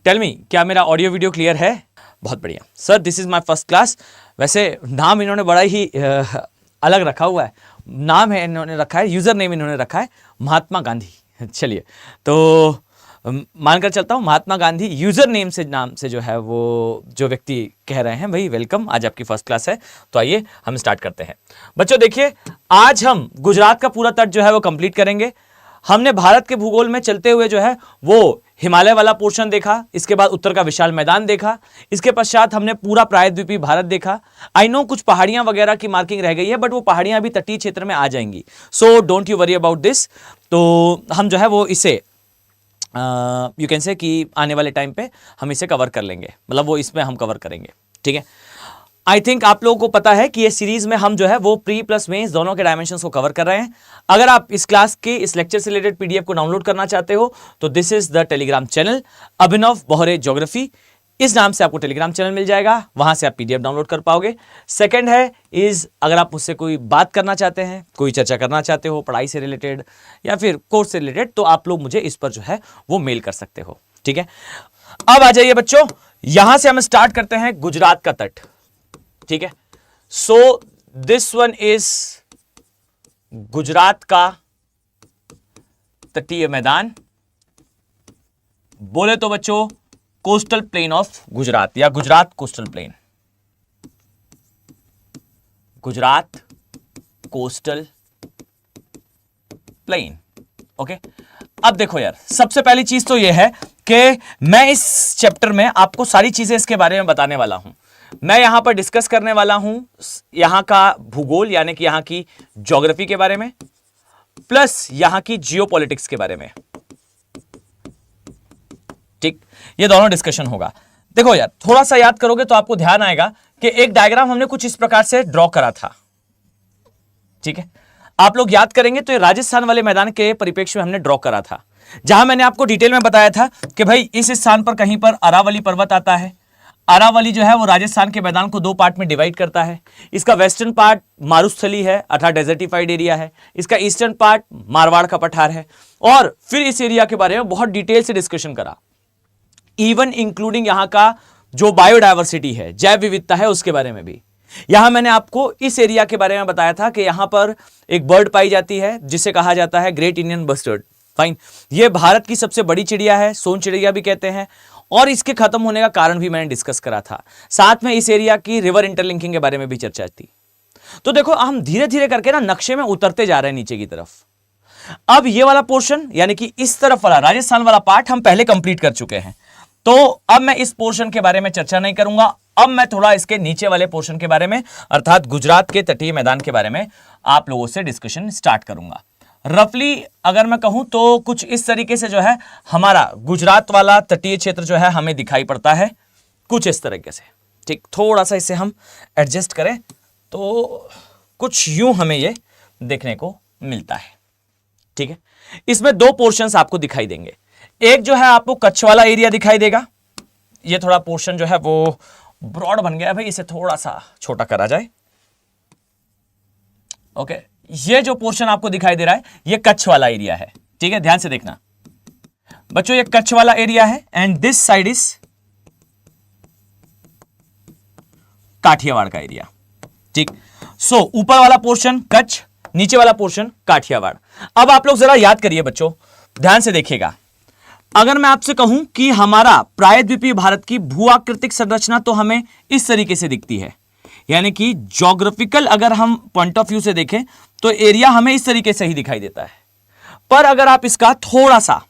Tell me, क्या मेरा audio video clear है? बहुत बढ़िया sir, this is my first class. वैसे नाम इन्होंने बड़ा ही अलग रखा हुआ है। नाम है इन्होंने रखा है, यूजर नेम इन्होंने रखा है महात्मा गांधी। चलिए तो मानकर चलता हूँ महात्मा गांधी यूजर नेम से, नाम से जो है वो जो व्यक्ति कह रहे हैं भाई वेलकम, आज आपकी फर्स्ट क्लास है। तो आइए हम स्टार्ट करते हैं। बच्चों देखिए, आज हम गुजरात का पूरा तट जो है वो कंप्लीट करेंगे। हमने भारत के भूगोल में चलते हुए जो है वो हिमालय वाला पोर्शन देखा, इसके बाद उत्तर का विशाल मैदान देखा, इसके पश्चात हमने पूरा प्रायद्वीपीय भारत देखा। आई नो कुछ पहाड़ियां वगैरह की मार्किंग रह गई है, बट वो पहाड़ियां अभी तटीय क्षेत्र में आ जाएंगी, so don't you worry about this. तो हम जो है वो इसे यू कैन से कि आने वाले टाइम पे हम इसे कवर कर लेंगे, मतलब वो इसमें हम कवर करेंगे, ठीक है। आई थिंक आप लोगों को पता है कि ये सीरीज में हम जो है वो प्री प्लस मेंस दोनों के डायमेंशंस को कवर कर रहे हैं। अगर आप इस क्लास के इस लेक्चर से रिलेटेड पीडीएफ को डाउनलोड करना चाहते हो तो this is the Telegram channel Abhinav Bohare geography, इस नाम से आपको टेलीग्राम चैनल मिल जाएगा, वहां से आप पीडीएफ डाउनलोड कर पाओगे। सेकंड है इज, अगर आप मुझसे कोई बात करना चाहते हैं, कोई चर्चा करना चाहते हो पढ़ाई से रिलेटेड या फिर कोर्स से रिलेटेड, तो आप लोग मुझे इस पर जो है वो मेल कर सकते हो, ठीक है। अब आ जाइए बच्चों, यहां से हम स्टार्ट करते हैं गुजरात का तट, ठीक है। So this one is Gujarat का तटीय मैदान, बोले तो बच्चों कोस्टल प्लेन ऑफ गुजरात या Gujarat coastal plain, Gujarat coastal plain, okay. अब देखो यार, सबसे पहली चीज तो यह है कि मैं इस चैप्टर में आपको सारी चीजें इसके बारे में बताने वाला हूं। मैं यहां पर डिस्कस करने वाला हूं यहां का भूगोल यानी कि यहां की ज्योग्राफी के बारे में, प्लस यहां की जियोपॉलिटिक्स के बारे में, ठीक। ये दोनों डिस्कशन होगा। देखो यार, थोड़ा सा याद करोगे तो आपको ध्यान आएगा कि एक डायग्राम हमने कुछ इस प्रकार से ड्रॉ करा था, ठीक है। आप लोग याद करेंगे तो ये राजस्थान वाले मैदान के परिप्रेक्ष्य में हमने ड्रॉ करा था, जहां मैंने आपको डिटेल में बताया था कि भाई इस स्थान पर कहीं पर अरावली पर्वत आता है। अरावली जो है वो राजस्थान के मैदान को दो पार्ट में डिवाइड करता है। इसका वेस्टर्न पार्ट मारुस्थली है अर्थात डेजर्टिफाइड एरिया है, इसका ईस्टर्न पार्ट मारवाड़ का पठार है। और फिर इस एरिया के बारे में बहुत डिटेल से डिस्कशन करा, इवन इंक्लूडिंग यहां का जो बायोडायवर्सिटी है, जैव विविधता है, उसके बारे में भी। यहां मैंने आपको इस एरिया के बारे में बताया था कि यहां पर एक बर्ड पाई जाती है जिसे कहा जाता है ग्रेट इंडियन बस्टर्ड, फाइन। ये भारत की सबसे बड़ी चिड़िया है, सोन चिड़िया भी कहते हैं, और इसके खत्म होने का कारण भी मैंने डिस्कस करा था। साथ में इस एरिया की रिवर इंटरलिंकिंग के बारे में भी चर्चा थी। तो देखो, हम धीरे धीरे करके ना नक्शे में उतरते जा रहे हैं नीचे की तरफ। अब ये वाला पोर्शन यानी कि इस तरफ वाला राजस्थान वाला पार्ट हम पहले कंप्लीट कर चुके हैं, तो अब मैं इस पोर्शन के बारे में चर्चा नहीं करूंगा। अब मैं थोड़ा इसके नीचे वाले पोर्शन के बारे में अर्थात गुजरात के तटीय मैदान के बारे में आप लोगों से डिस्कशन स्टार्ट करूंगा। रफली अगर मैं कहूं तो कुछ इस तरीके से जो है हमारा गुजरात वाला तटीय क्षेत्र जो है हमें दिखाई पड़ता है, कुछ इस तरीके से, ठीक। थोड़ा सा इसे हम एडजस्ट करें तो कुछ यूं हमें ये देखने को मिलता है, ठीक है। इसमें दो पोर्शंस आपको दिखाई देंगे। एक जो है आपको कच्छ वाला एरिया दिखाई देगा, ये थोड़ा पोर्शन जो है वो ब्रॉड बन गया है भाई, इसे थोड़ा सा छोटा करा जाए, ओके। ये जो पोर्शन आपको दिखाई दे रहा है ये कच्छ वाला एरिया है, ठीक है। ध्यान से देखना बच्चों, ये कच्छ वाला एरिया है and this side is Kathiawar का एरिया, ठीक। सो ऊपर वाला पोर्शन कच्छ, नीचे वाला पोर्शन काठियावाड़। अब आप लोग जरा याद करिए बच्चों, ध्यान से देखिएगा। अगर मैं आपसे कहूं कि हमारा प्रायद्वीपीय भारत की भूआकृतिक संरचना तो हमें इस तरीके से दिखती है, यानी कि ज्योग्राफिकल अगर हम पॉइंट ऑफ व्यू से देखें तो एरिया हमें इस तरीके से ही दिखाई देता है। पर अगर आप इसका थोड़ा सा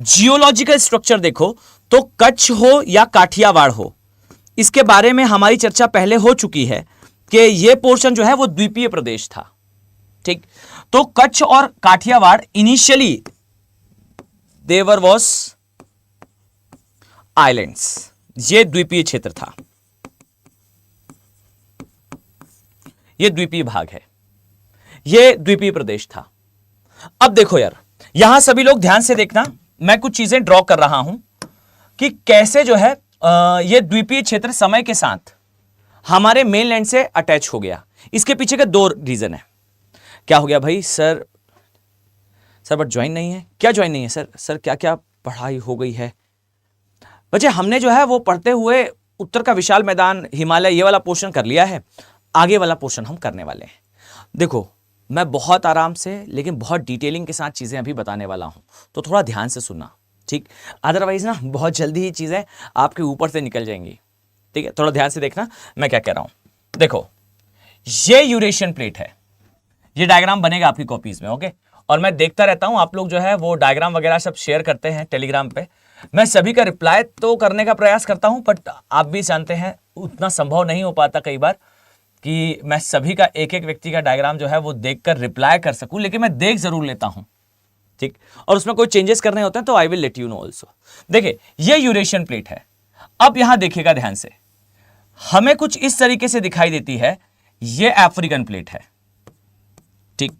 जियोलॉजिकल स्ट्रक्चर देखो तो कच्छ हो या काठियावाड़ हो, इसके बारे में हमारी चर्चा पहले हो चुकी है कि यह पोर्शन जो है वो द्वीपीय प्रदेश था, ठीक। तो कच्छ और Kathiawar initially there was islands, ये द्वीपीय क्षेत्र था, ये द्वीपीय भाग है, ये द्वीपीय प्रदेश था। अब देखो यार, यहां सभी लोग ध्यान से देखना, मैं कुछ चीजें ड्रॉ कर रहा हूं कि कैसे जो है ये द्वीपीय क्षेत्र समय के साथ हमारे मेनलैंड से अटैच हो गया। इसके पीछे के दो रीजन है। क्या हो गया भाई सर बट ज्वाइन नहीं है, क्या ज्वाइन नहीं है सर क्या क्या पढ़ाई हो गई है? बच्चे हमने जो है वो पढ़ते हुए उत्तर का विशाल मैदान, हिमालय, ये वाला पोर्शन कर लिया है। आगे वाला पोर्शन हम करने वाले हैं। देखो मैं बहुत आराम से लेकिन बहुत डिटेलिंग के साथ चीजें अभी बताने वाला हूं, तो थोड़ा ध्यान से सुनना, ठीक? अदरवाइज ना बहुत जल्दी ही चीजें आपके ऊपर से निकल जाएंगी, ठीक है? थोड़ा ध्यान से देखना मैं क्या कह रहा हूं। देखो ये यूरेशियन प्लेट है, ये डायग्राम बनेगा आपकी कॉपीज में, ओके? और मैं देखता रहता हूं आप लोग जो है वो डायग्राम वगैरह सब शेयर करते हैं टेलीग्राम पे। मैं सभी का रिप्लाई तो करने का प्रयास करता हूं, बट आप भी जानते हैं उतना संभव नहीं हो पाता कई बार कि मैं सभी का एक एक व्यक्ति का डायग्राम जो है वो देखकर रिप्लाई कर सकूं, लेकिन मैं देख जरूर लेता हूं, ठीक? और उसमें कोई चेंजेस करने होते हैं तो I will let you know also. देखिए ये यूरेशियन प्लेट है। अब यहां देखिएगा ध्यान से, हमें कुछ इस तरीके से दिखाई देती है, ये अफ्रीकन प्लेट है, ठीक?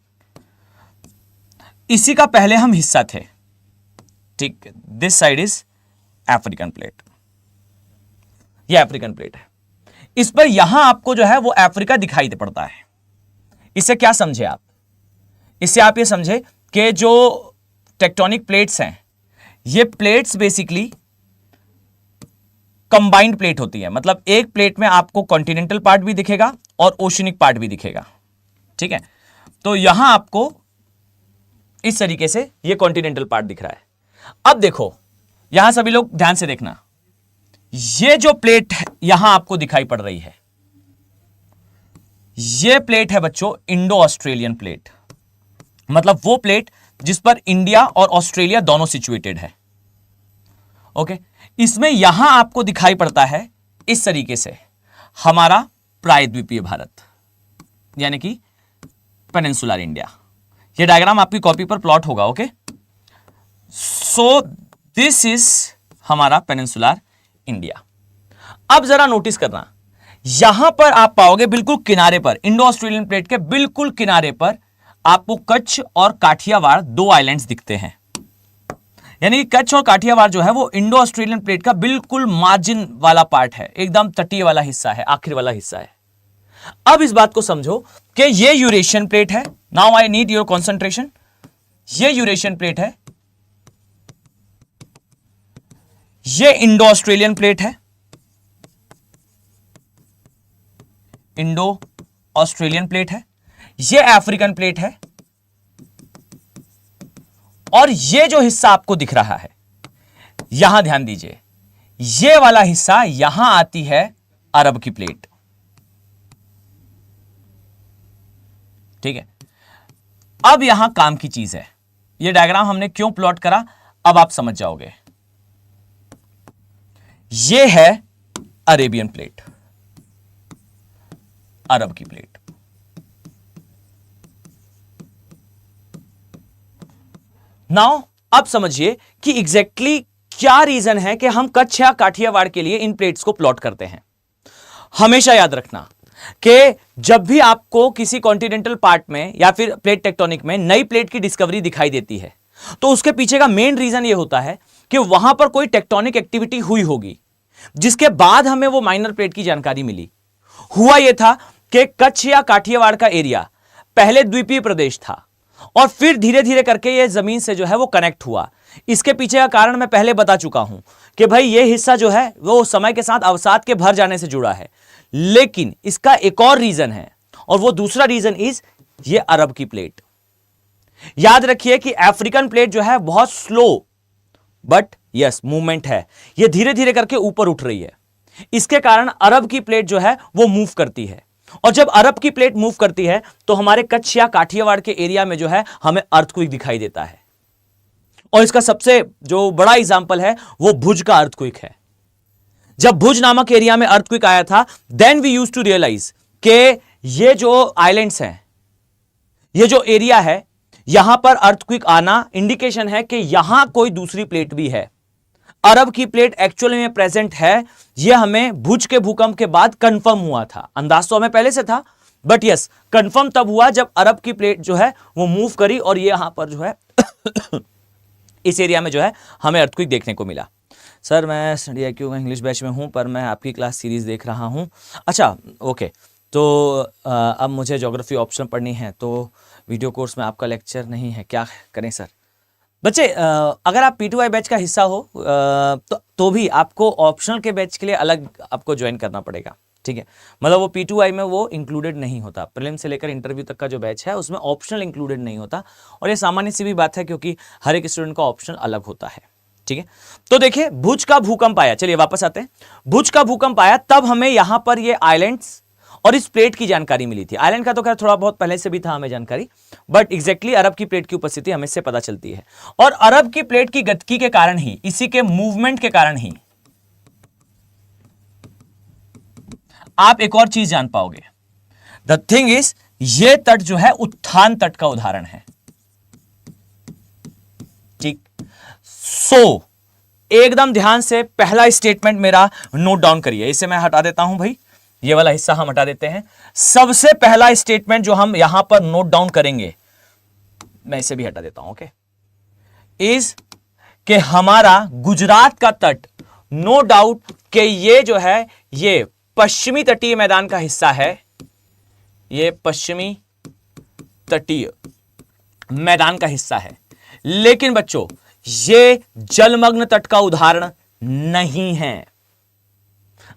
इसी का पहले हम हिस्सा थे, ठीक? This side is African plate, ये अफ्रीकन प्लेट है। इस पर यहां आपको जो है वो अफ्रीका दिखाई दे पड़ता है। इससे क्या समझे आप? इससे आप ये समझे कि जो टेक्टोनिक प्लेट्स हैं, ये प्लेट्स बेसिकली कंबाइंड प्लेट होती है। मतलब एक प्लेट में आपको कॉन्टिनेंटल पार्ट भी दिखेगा और ओशनिक पार्ट भी दिखेगा, ठीक है? तो यहां आपको इस तरीके से ये कॉन्टिनेंटल पार्ट दिख रहा है। अब देखो यहां सभी लोग ध्यान से देखना, ये जो प्लेट यहां आपको दिखाई पड़ रही है, ये प्लेट है बच्चों इंडो ऑस्ट्रेलियन प्लेट। मतलब वो प्लेट जिस पर इंडिया और ऑस्ट्रेलिया दोनों सिचुएटेड है, ओके? इसमें यहां आपको दिखाई पड़ता है इस तरीके से हमारा प्रायद्वीपीय भारत, यानी कि पेनिनसुलर इंडिया। ये डायग्राम आपकी कॉपी पर प्लॉट होगा, ओके? सो दिस इज हमारा पेनिनसुलर इंडिया। अब जरा नोटिस करना, यहां पर आप पाओगे बिल्कुल किनारे पर, इंडो ऑस्ट्रेलियन प्लेट के बिल्कुल किनारे पर आपको कच्छ और काठियावाड़ दो आइलैंड्स दिखते हैं। यानी कि कच्छ और काठियावाड़ जो है वो इंडो ऑस्ट्रेलियन प्लेट का बिल्कुल मार्जिन वाला पार्ट है, एकदम तटीय वाला हिस्सा है, आखिर वाला हिस्सा है। अब इस बात को समझो कि ये यूरेशियन प्लेट है। Now I need your concentration. ये यूरेशियन प्लेट है, ये इंडो ऑस्ट्रेलियन प्लेट है, इंडो ऑस्ट्रेलियन प्लेट है, ये अफ्रीकन प्लेट है, और ये जो हिस्सा आपको दिख रहा है, यहां ध्यान दीजिए, ये वाला हिस्सा यहां आती है अरब की प्लेट, ठीक है? अब यहां काम की चीज है, ये डायग्राम हमने क्यों प्लॉट करा अब आप समझ जाओगे। ये है अरेबियन प्लेट, अरब की प्लेट। नाउ अब समझिए कि एग्जैक्टली क्या रीजन है कि हम कच्छ या काठियावाड़ के लिए इन प्लेट्स को प्लॉट करते हैं। हमेशा याद रखना कि जब भी आपको किसी कॉन्टिनेंटल पार्ट में या फिर प्लेट टेक्टोनिक में नई प्लेट की डिस्कवरी दिखाई देती है, तो उसके पीछे का मेन रीजन यह होता है कि वहां पर कोई टेक्टोनिक एक्टिविटी हुई होगी, जिसके बाद हमें वो माइनर प्लेट की जानकारी मिली। हुआ यह था कि कच्छ या काठियावाड़ का एरिया पहले द्वीपीय प्रदेश था और फिर धीरे धीरे करके ये जमीन से जो है वो कनेक्ट हुआ। इसके पीछे का कारण मैं पहले बता चुका हूं कि भाई ये हिस्सा जो है वो समय के साथ अवसाद के भर जाने से जुड़ा है। लेकिन इसका एक और रीजन है, और वो दूसरा रीजन इज ये अरब की प्लेट। याद रखिए कि अफ्रीकन प्लेट जो है बहुत स्लो बट यस मूवमेंट है, ये धीरे धीरे करके ऊपर उठ रही है। इसके कारण अरब की प्लेट जो है वो मूव करती है, और जब अरब की प्लेट मूव करती है तो हमारे कच्छ या काठियावाड़ के एरिया में जो है हमें अर्थक्वेक दिखाई देता है। और इसका सबसे जो बड़ा एग्जांपल है वो भुज का अर्थक्वेक है। जब भुज नामक एरिया में अर्थक्वेक आया था, then we used to realise कि ये जो आइलैंड्स हैं, ये जो एरिया है, यहां पर अर्थक्वेक आना इंडिकेशन है कि यहां कोई दूसरी प्लेट भी है। अरब की प्लेट एक्चुअली में प्रेजेंट है, यह हमें भुज के भूकंप के बाद कंफर्म हुआ था। अंदाज तो हमें पहले से था, बट यस कंफर्म तब हुआ जब अरब की प्लेट जो है वो मूव करी और ये यहां पर जो है इस एरिया में जो है हमें अर्थक्वेक देखने को मिला। सर मैं DIQ का इंग्लिश बैच में हूं, पर मैं आपकी क्लास सीरीज देख रहा हूं। अच्छा ओके, तो अब मुझे ज्योग्राफी ऑप्शन पढ़नी है, तो वीडियो कोर्स में आपका लेक्चर नहीं है, क्या करें सर? बच्चे अगर आप P2I बैच का हिस्सा हो तो भी आपको ऑप्शनल के बैच के लिए अलग आपको ज्वाइन करना पड़ेगा, ठीक है। मतलब वो P2I में वो इंक्लूडेड नहीं होता, प्रीलिम से लेकर इंटरव्यू तक का जो बैच है उसमें ऑप्शनल इंक्लूडेड नहीं होता, और ये सामान्य सी भी बात है क्योंकि हर एक स्टूडेंट का ऑप्शनल अलग होता है, ठीक है। तो देखिए भुज का भूकंप आया, चलिए वापस आते हैं। भुज का भूकंप आया तब हमें यहां पर ये आइलैंड्स और इस प्लेट की जानकारी मिली थी। आइलैंड का तो खैर थोड़ा बहुत पहले से भी था हमें जानकारी, बट एग्जैक्टली अरब की प्लेट की उपस्थिति हमें इससे पता चलती है। और अरब की प्लेट की गतिकी के कारण ही, इसी के मूवमेंट के कारण ही आप एक और चीज जान पाओगे। द थिंग इज, ये तट जो है उत्थान तट का उदाहरण है, ठीक। सो एकदम ध्यान से पहला स्टेटमेंट मेरा नोट डाउन करिए, इसे मैं हटा देता हूं भाई, ये वाला हिस्सा हम हटा देते हैं। सबसे पहला स्टेटमेंट जो हम यहां पर नोट डाउन करेंगे, मैं इसे भी हटा देता हूं, ओके, इज कि हमारा गुजरात का तट, नो डाउट कि ये जो है ये पश्चिमी तटीय मैदान का हिस्सा है, ये पश्चिमी तटीय मैदान का हिस्सा है, लेकिन बच्चों ये जलमग्न तट का उदाहरण नहीं है।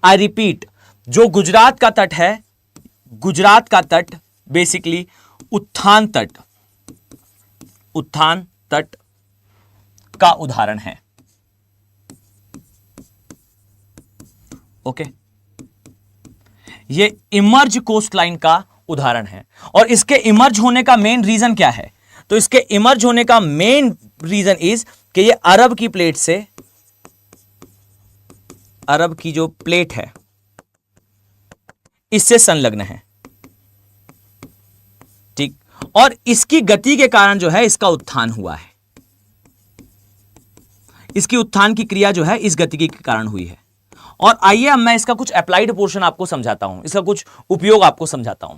आई रिपीट, जो गुजरात का तट है, गुजरात का तट बेसिकली उत्थान तट, उत्थान तट का उदाहरण है, ओके। ये इमर्ज कोस्ट लाइन का उदाहरण है, और इसके इमर्ज होने का मेन रीजन क्या है? तो इसके इमर्ज होने का मेन रीजन इज कि ये अरब की प्लेट से, अरब की जो प्लेट है इससे संलग्न है, ठीक। और इसकी गति के कारण जो है इसका उत्थान हुआ है, इसकी उत्थान की क्रिया जो है इस गतिकी के कारण हुई है। और आइए अब मैं इसका कुछ अप्लाइड पोर्शन आपको समझाता हूं, इसका कुछ उपयोग आपको समझाता हूं।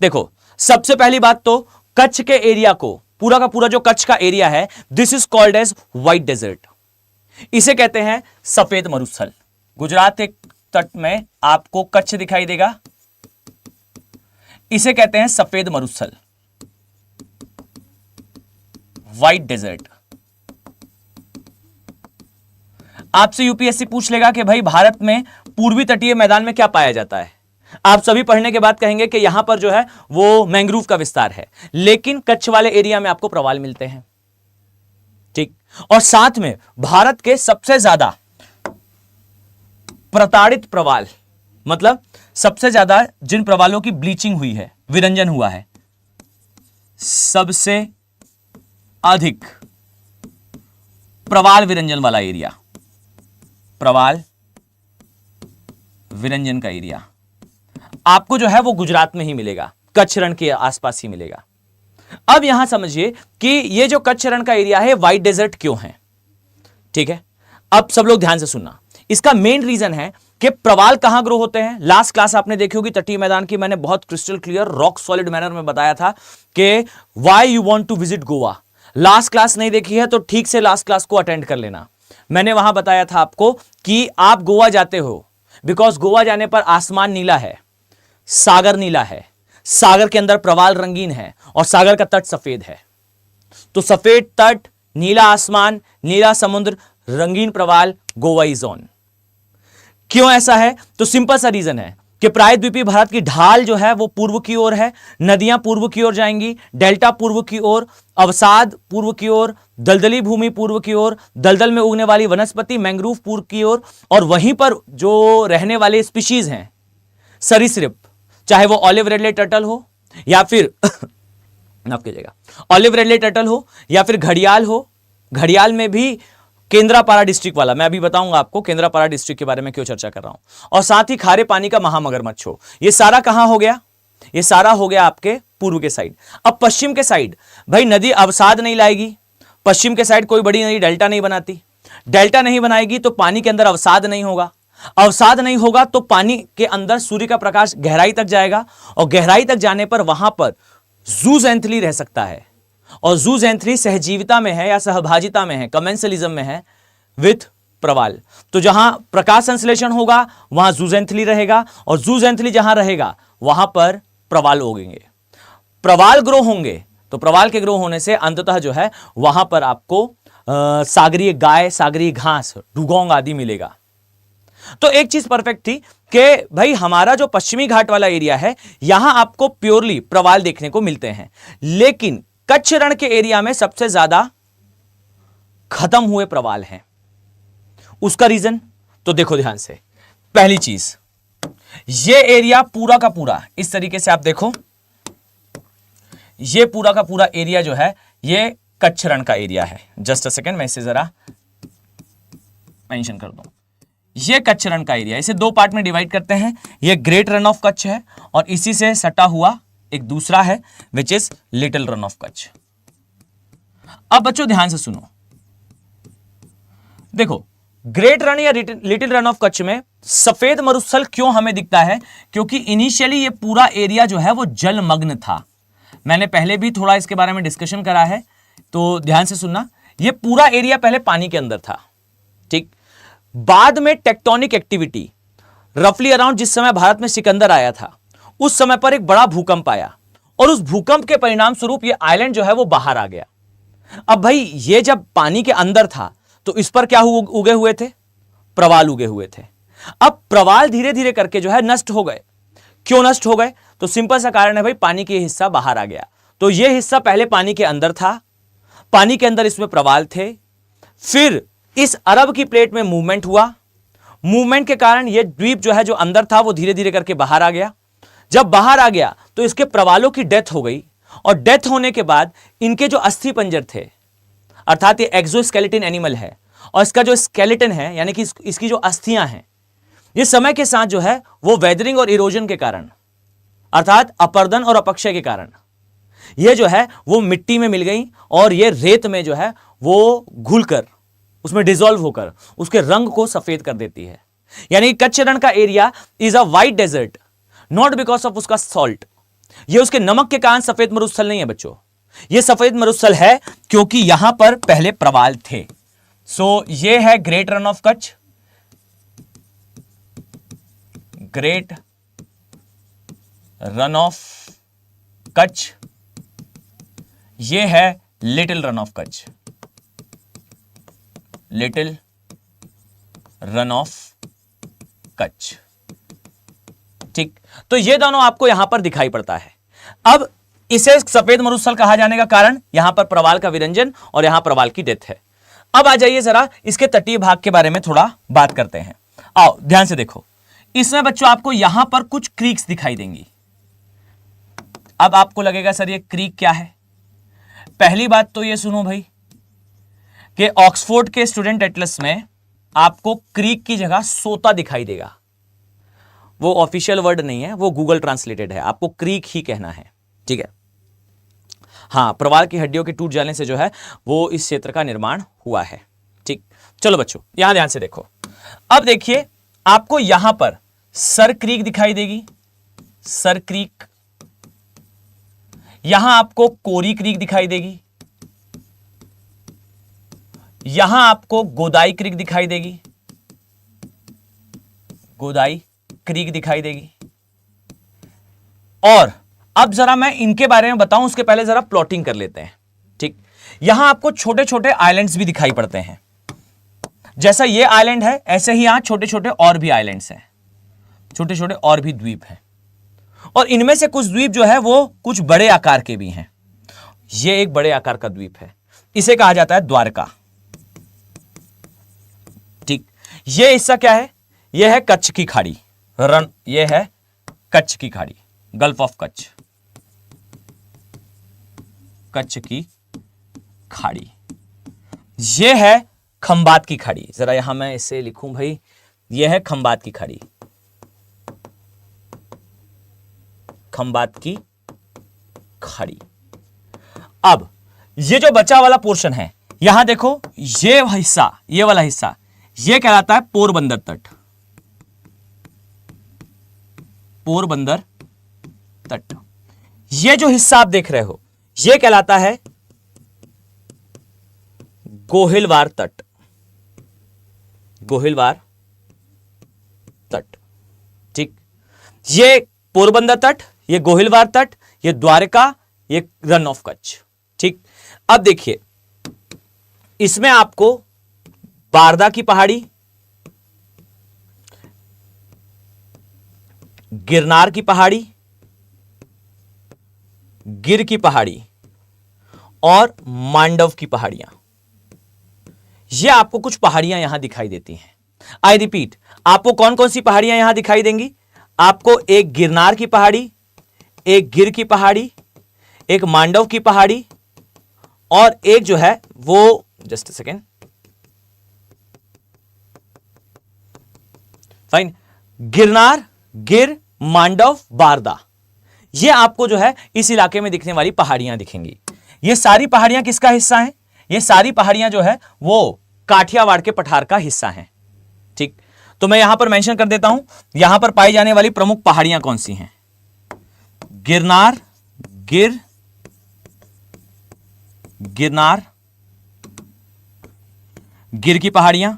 देखो, सबसे पहली बात तो कच्छ के एरिया को, पूरा का पूरा जो कच्छ का एरिया है, this is called as white desert, इसे कहते हैं सफेद मरुस्थल। गुजरात के तट में आपको कच्छ दिखाई देगा, इसे कहते हैं सफेद मरुस्थल, व्हाइट डेजर्ट। आपसे यूपीएससी पूछ लेगा कि भाई भारत में पूर्वी तटीय मैदान में क्या पाया जाता है, आप सभी पढ़ने के बाद कहेंगे कि यहां पर जो है वो मैंग्रोव का विस्तार है, लेकिन कच्छ वाले एरिया में आपको प्रवाल मिलते हैं, ठीक। और साथ में भारत के सबसे ज्यादा प्रताड़ित प्रवाल, मतलब सबसे ज्यादा जिन प्रवालों की ब्लीचिंग हुई है, विरंजन हुआ है, सबसे अधिक प्रवाल विरंजन वाला एरिया, प्रवाल विरंजन का एरिया आपको जो है वो गुजरात में ही मिलेगा, कच्छ रण के आसपास ही मिलेगा। अब यहां समझिए कि ये जो कच्छ रण का एरिया है व्हाइट डेजर्ट क्यों है, ठीक है। अब सब लोग ध्यान से सुनना, इसका मेन रीजन है कि प्रवाल कहां ग्रो होते हैं। लास्ट क्लास आपने देखी होगी तटीय मैदान की, मैंने बहुत crystal clear rock solid manner में बताया था कि why you want to visit Goa. Last class नहीं देखी है तो ठीक से लास्ट क्लास को अटेंड कर लेना। मैंने वहां बताया था आपको कि आप गोवा जाते हो बिकॉज गोवा जाने पर आसमान नीला है, सागर नीला है, सागर के अंदर प्रवाल रंगीन है और सागर का तट सफेद है। तो सफेद तट, नीला आसमान, नीला समुद्र, रंगीन प्रवाल, गोवा इज ऑन। क्यों ऐसा है? तो सिंपल सा रीजन है कि प्रायद्वीपीय भारत की ढाल जो है वो पूर्व की ओर है, नदियां पूर्व की ओर जाएंगी, डेल्टा पूर्व की ओर, अवसाद पूर्व की ओर, दलदली भूमि पूर्व की ओर, दलदल में उगने वाली वनस्पति मैंग्रोव पूर्व की ओर, और वहीं पर जो रहने वाले स्पीशीज हैं सरीसृप, चाहे वो ऑलिव रेडले टर्टल हो या फिर माफ कीजिएगा, ऑलिव रेडले टर्टल हो या फिर घड़ियाल हो। घड़ियाल में भी केंद्रापारा डिस्ट्रिक्ट वाला, मैं अभी बताऊंगा आपको केंद्रापारा डिस्ट्रिक्ट के बारे में क्यों चर्चा कर रहा हूं, और साथ ही खारे पानी का महामगरमच्छ हो। ये सारा कहां हो गया? ये सारा हो गया आपके पूर्व के साइड। अब पश्चिम के साइड भाई नदी अवसाद नहीं लाएगी, पश्चिम के साइड कोई बड़ी नदी डेल्टा नहीं बनाती, डेल्टा नहीं बनाएगी तो पानी के अंदर अवसाद नहीं होगा, अवसाद नहीं होगा तो पानी के अंदर सूर्य का प्रकाश गहराई तक जाएगा, और गहराई तक जाने पर वहां पर जूजेंथली रह सकता है, और जूजेंथली सहजीविता में है या सहभाजिता में है, कमेंसलिज्म में है विथ प्रवाल। तो जहां प्रकाश संश्लेषण होगा वहां जूजेंथली रहेगा, और जूजेंथली जहां रहेगा वहां पर प्रवाल उगेंगे। प्रवाल ग्रो होंगे तो प्रवाल के ग्रो होने से अंततः जो है वहां पर आपको सागरीय गाय, सागरीय घास, डुगोंग आदि मिलेगा। तो एक चीज परफेक्ट थी कि भाई हमारा जो पश्चिमी घाट वाला एरिया है यहां आपको प्योरली प्रवाल देखने को मिलते हैं, लेकिन कच्छ रण के एरिया में सबसे ज्यादा खत्म हुए प्रवाल हैं। उसका रीजन तो देखो ध्यान से। पहली चीज, ये एरिया पूरा का पूरा इस तरीके से आप देखो, ये पूरा का पूरा एरिया जो है ये कच्छ रण का एरिया है। जस्ट अ सेकेंड, मैं इसे जरा मेंशन कर दूं। ये कच्छ रण का एरिया, इसे दो पार्ट में डिवाइड करते हैं। ये ग्रेट रन ऑफ कच्छ है और इसी से सटा हुआ एक दूसरा है which is little run of Kutch. अब बच्चों ध्यान से सुनो, देखो ग्रेट रन या लिटिल रन ऑफ कच्छ में सफेद मरुस्थल क्यों हमें दिखता है? क्योंकि इनिशियली ये पूरा एरिया जो है वो जलमग्न था। मैंने पहले भी थोड़ा इसके बारे में डिस्कशन करा है, तो ध्यान से सुनना। ये पूरा एरिया पहले पानी के अंदर था, ठीक। बाद में टेक्टोनिक एक्टिविटी रफली अराउंड जिस समय भारत में सिकंदर आया था उस समय पर एक बड़ा भूकंप आया और उस भूकंप के परिणाम स्वरूप ये आइलैंड जो है वो बाहर आ गया। अब भाई ये जब पानी के अंदर था तो इस पर क्या उगे हुए थे? प्रवाल उगे हुए थे। अब प्रवाल धीरे धीरे करके जो है नष्ट हो गए। क्यों नष्ट हो गए? तो सिंपल सा कारण है भाई, पानी के हिस्सा बाहर आ गया। तो ये हिस्सा पहले पानी के अंदर था, पानी के अंदर इसमें प्रवाल थे, फिर इस अरब की प्लेट में मूवमेंट हुआ, मूवमेंट के कारण ये द्वीप जो है जो अंदर था वो धीरे धीरे करके बाहर आ गया। जब बाहर आ गया तो इसके प्रवालों की डेथ हो गई और डेथ होने के बाद इनके जो अस्थि पंजर थे, अर्थात ये एक्सोस्केलेटन एनिमल है और इसका जो स्केलेटन है यानी कि इसकी जो अस्थियां हैं, ये समय के साथ जो है वो वेदरिंग और इरोजन के कारण, अर्थात अपर्दन और अपक्षय के कारण ये जो है वो मिट्टी में मिल गई और ये रेत में जो है वो घुलकर उसमें डिसॉल्व होकर उसके रंग को सफेद कर देती है। यानी कच्छ रण का area is a white desert, not because of उसका सॉल्ट। ये उसके नमक के कारण सफेद मरुस्थल नहीं है बच्चों, ये सफेद मरुस्थल है क्योंकि यहां पर पहले प्रवाल थे। सो ये है great run of Kutch, great run of Kutch, ये है little run of Kutch, little run of Kutch, ठीक। तो ये दोनों आपको यहां पर दिखाई पड़ता है। अब इसे सफेद मरुस्थल कहा जाने का कारण यहां पर प्रवाल का विरंजन और यहां प्रवाल की डेथ है। अब आ जाइए जरा इसके तटीय भाग के बारे में थोड़ा बात करते हैं। आओ ध्यान से देखो, इसमें बच्चों आपको यहां पर कुछ क्रीक्स दिखाई देंगी। अब आपको लगेगा सर ये क्रीक क्या है? पहली बात तो ये सुनो भाई कि ऑक्सफोर्ड के स्टूडेंट एटलस में आपको क्रीक की जगह सोता दिखाई देगा। वो ऑफिशियल वर्ड नहीं है, वो गूगल ट्रांसलेटेड है, आपको क्रीक ही कहना है, ठीक है। हाँ, प्रवाल की हड्डियों के टूट जाने से जो है वो इस क्षेत्र का निर्माण हुआ है, ठीक। चलो बच्चों यहां ध्यान से देखो। अब देखिए आपको यहां पर सर क्रीक दिखाई देगी, सर क्रीक। यहां आपको कोरी क्रीक दिखाई देगी, यहां आपको गोदाई क्रीक दिखाई देगी, गोदाई क्रीक दिखाई देगी। और अब जरा मैं इनके बारे में बताऊं उसके पहले जरा प्लॉटिंग कर लेते हैं, ठीक। यहां आपको छोटे छोटे आइलैंड्स भी दिखाई पड़ते हैं। जैसा ये आइलैंड है ऐसे ही यहां छोटे छोटे और भी आइलैंड्स हैं, छोटे छोटे और भी द्वीप हैं, और इनमें से कुछ द्वीप जो है वो कुछ बड़े आकार के भी हैं। ये एक बड़े आकार का द्वीप है, इसे कहा जाता है द्वारका, ठीक। ये हिस्सा क्या है? ये है कच्छ की खाड़ी, ये है कच्छ की खाड़ी, गल्फ ऑफ कच्छ, कच्छ की खाड़ी। ये है खंबात की खाड़ी, जरा यहां मैं इसे लिखूं भाई, ये है खंबात की खाड़ी, खंबात की खाड़ी। अब ये जो बचा वाला पोर्शन है यहां देखो, ये हिस्सा, ये वाला हिस्सा, ये कहलाता है पोरबंदर तट, पोरबंदर तट। ये जो हिस्सा आप देख रहे हो ये कहलाता है गोहिलवार तट, गोहिलवार तट, ठीक। ये पोरबंदर तट, ये गोहिलवार तट, ये द्वारका, ये रन ऑफ कच्छ। ठीक, अब देखिए इसमें आपको बारदा की पहाड़ी, गिरनार की पहाड़ी, गिर की पहाड़ी और मांडव की पहाड़ियां, ये आपको कुछ पहाड़ियां यहां दिखाई देती हैं। आई रिपीट, आपको कौन कौन सी पहाड़ियां यहां दिखाई देंगी? आपको एक गिरनार की पहाड़ी, एक गिर की पहाड़ी, एक मांडव की पहाड़ी और एक जो है वो, just a second, fine, Girnar, गिर, मांडव, बारदा, ये आपको जो है इस इलाके में दिखने वाली पहाड़ियां दिखेंगी। ये सारी पहाड़ियां किसका हिस्सा हैं? ये सारी पहाड़ियां जो है वो काठियावाड़ के पठार का हिस्सा हैं। ठीक, तो मैं यहां पर मेंशन कर देता हूं, यहां पर पाई जाने वाली प्रमुख पहाड़ियां कौन सी हैं? गिरनार, गिरनार, गिर की पहाड़ियां,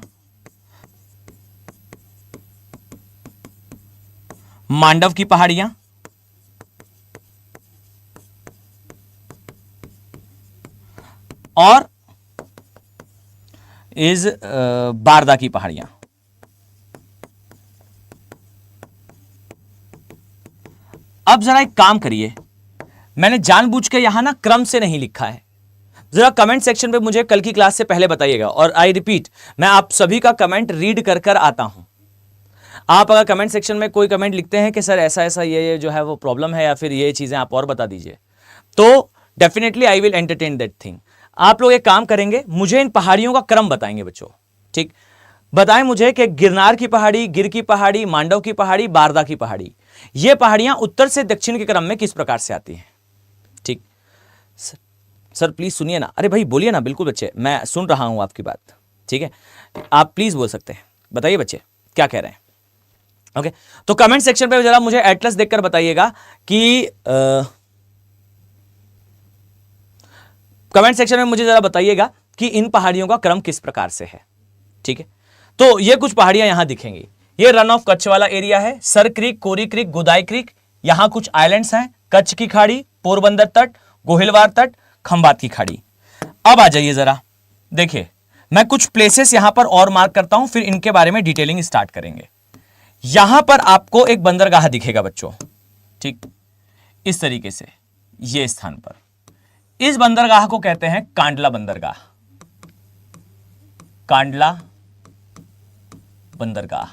मांडव की पहाड़ियां और इज बारदा की पहाड़ियां। अब जरा एक काम करिए, मैंने जानबूझ के यहां ना क्रम से नहीं लिखा है, जरा कमेंट सेक्शन पे मुझे कल की क्लास से पहले बताइएगा। और आई रिपीट, मैं आप सभी का कमेंट रीड कर कर आता हूं। आप अगर कमेंट सेक्शन में कोई कमेंट लिखते हैं कि सर ऐसा ऐसा ये जो है वो प्रॉब्लम है या फिर ये चीजें आप और बता दीजिए, तो definitely I will entertain that thing. आप लोग एक काम करेंगे, मुझे इन पहाड़ियों का क्रम बताएंगे बच्चों। ठीक, बताएं मुझे कि गिरनार की पहाड़ी, गिर की पहाड़ी, मांडव की पहाड़ी, बारदा की पहाड़ी, ये पहाड़ियां उत्तर से दक्षिण के क्रम में किस प्रकार से आती हैं। ठीक सर प्लीज सुनिए ना, अरे भाई बोलिए ना, बिल्कुल बच्चे, मैं सुन रहा हूं आपकी बात। ठीक है, आप प्लीज बोल सकते हैं, बताइए बच्चे क्या कह रहे हैं। ओके, तो कमेंट सेक्शन पे जरा मुझे एटलस देखकर बताइएगा कि कमेंट सेक्शन में मुझे जरा बताइएगा कि इन पहाड़ियों का क्रम किस प्रकार से है। ठीक है, तो ये कुछ पहाड़ियां यहां दिखेंगी। ये रन ऑफ कच्छ वाला एरिया है, सर क्रीक, कोरी क्रीक, गोदाई क्रीक, यहां कुछ आइलैंड्स हैं, कच्छ की खाड़ी, पोरबंदर तट, गोहिलवार तट, खंबात की खाड़ी। अब आ जाइए जरा, देखिए मैं कुछ प्लेसेस यहां पर और मार्क करता हूं, फिर इनके बारे में डिटेलिंग स्टार्ट करेंगे। यहां पर आपको एक बंदरगाह दिखेगा बच्चों, ठीक, इस तरीके से, ये स्थान पर, इस बंदरगाह को कहते हैं कांडला बंदरगाह। कांडला बंदरगाह,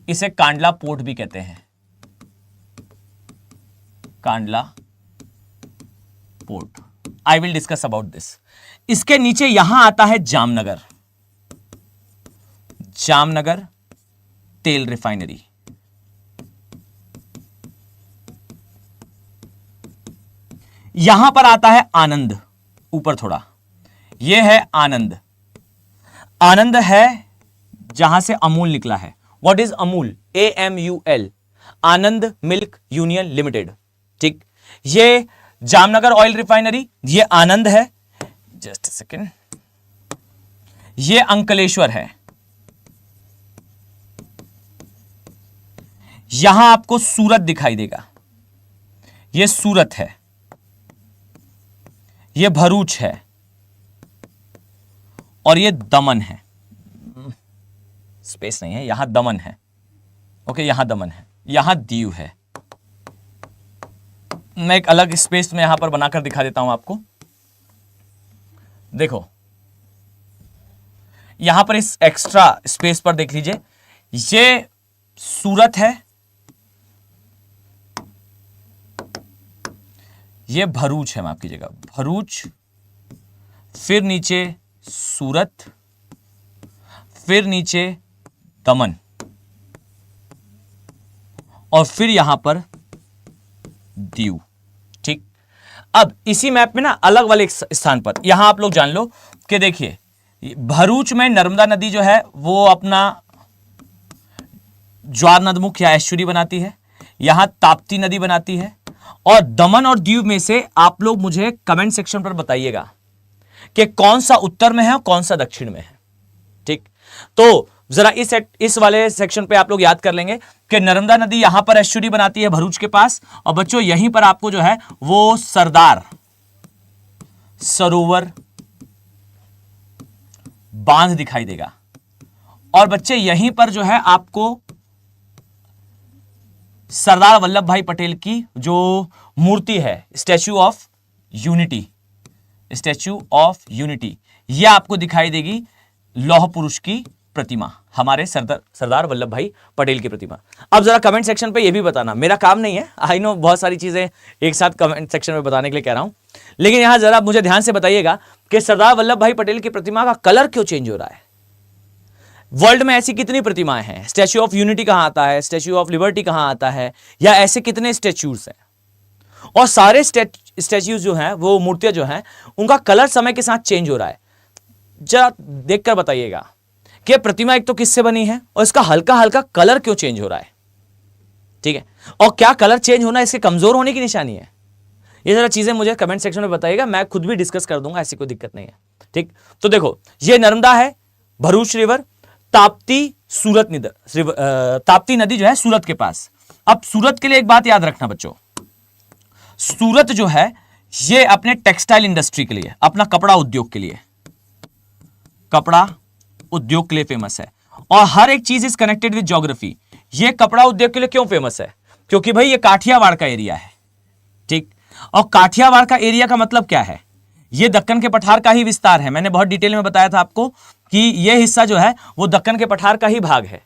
इसे कांडला पोर्ट भी कहते हैं, Kandla port. I will discuss about this. इसके नीचे यहां आता है जामनगर, जामनगर तेल रिफाइनरी। यहां पर आता है आनंद, ऊपर थोड़ा, यह है आनंद। आनंद है जहां से अमूल निकला है। What is Amul? AMUL, Anand milk union limited. ठीक, ये जामनगर ऑयल रिफाइनरी, ये आनंद है। जस्ट सेकेंड, ये अंकलेश्वर है। यहां आपको सूरत दिखाई देगा, ये सूरत है। ये भरूच है और ये दमन है। स्पेस नहीं है, यहां दमन है। ओके, यहां दमन है, यहां दीव है। मैं एक अलग स्पेस में यहां पर बनाकर दिखा देता हूं आपको। देखो यहां पर इस एक्स्ट्रा स्पेस पर देख लीजिए, ये सूरत है, ये भरूच है, माफ कीजिएगा, भरूच, फिर नीचे सूरत, फिर नीचे दमन और फिर यहां पर दीव। ठीक, अब इसी मैप में ना अलग वाले स्थान पर यहां आप लोग जान लो कि देखिए भरूच में नर्मदा नदी जो है वो अपना ज्वार नदमुख या एस्चुरी बनाती है, यहां ताप्ती नदी बनाती है। और दमन और दीव में से आप लोग मुझे कमेंट सेक्शन पर बताइएगा कि कौन सा उत्तर में है और कौन सा दक्षिण में है। ठीक, तो जरा इस वाले सेक्शन पे आप लोग याद कर लेंगे कि नर्मदा नदी यहां पर एस्चुरी बनाती है भरूच के पास, और बच्चों यहीं पर आपको जो है वो सरदार सरोवर बांध दिखाई देगा, और बच्चे यहीं पर जो है आपको सरदार वल्लभ भाई पटेल की जो मूर्ति है, statue of unity, statue of unity, यह आपको दिखाई देगी, लौह पुरुष की प्रतिमा, हमारे सरदार वल्लभ भाई पटेल की प्रतिमा। अब जरा कमेंट सेक्शन पे ये भी बताना, मेरा काम नहीं है, आई नो बहुत सारी चीजें एक साथ कमेंट सेक्शन में बताने के लिए कह रहा हूं, लेकिन यहां जरा मुझे ध्यान से बताइएगा कि सरदार वल्लभ भाई पटेल की प्रतिमा का कलर क्यों चेंज हो रहा है। वर्ल्ड में ऐसी कितनी प्रतिमाएं हैं, स्टैच्यू ऑफ यूनिटी कहां आता है, स्टैच्यू ऑफ लिबर्टी कहां आता है, या ऐसे कितने स्टैच्यूज हैं, और सारे स्टैच्यूज जो हैं, वो मूर्तियां जो हैं, उनका कलर समय के साथ चेंज हो रहा है। जरा देखकर बताइएगा कि प्रतिमा एक तो किससे बनी है और इसका हल्का हल्का कलर क्यों चेंज हो रहा है, ठीक है, और क्या कलर चेंज होना इसके कमजोर होने की निशानी है। ये जरा चीजें मुझे कमेंट सेक्शन में बताइएगा, मैं खुद भी डिस्कस कर दूंगा, ऐसी कोई दिक्कत नहीं है, ठीक। तो देखो ये नर्मदा है, भरूच रिवर, ताप्ती ताप्ती नदी जो है सूरत के पास। अब सूरत के लिए एक बात याद रखना बच्चों, सूरत जो है ये अपने टेक्सटाइल इंडस्ट्री के लिए, अपना कपड़ा उद्योग के लिए, कपड़ा उद्योग के लिए फेमस है, और हर एक चीज इज कनेक्टेड विद ज्योग्राफी। ये कपड़ा उद्योग के लिए क्यों फेमस है, क्योंकि भाई ये काठियावाड़ का एरिया है, ठीक, और काठियावाड़ का एरिया का मतलब क्या है, ये दक्कन के पठार का ही विस्तार है। मैंने बहुत डिटेल में बताया था आपको कि ये हिस्सा जो है वो दक्कन के पठार का ही भाग है।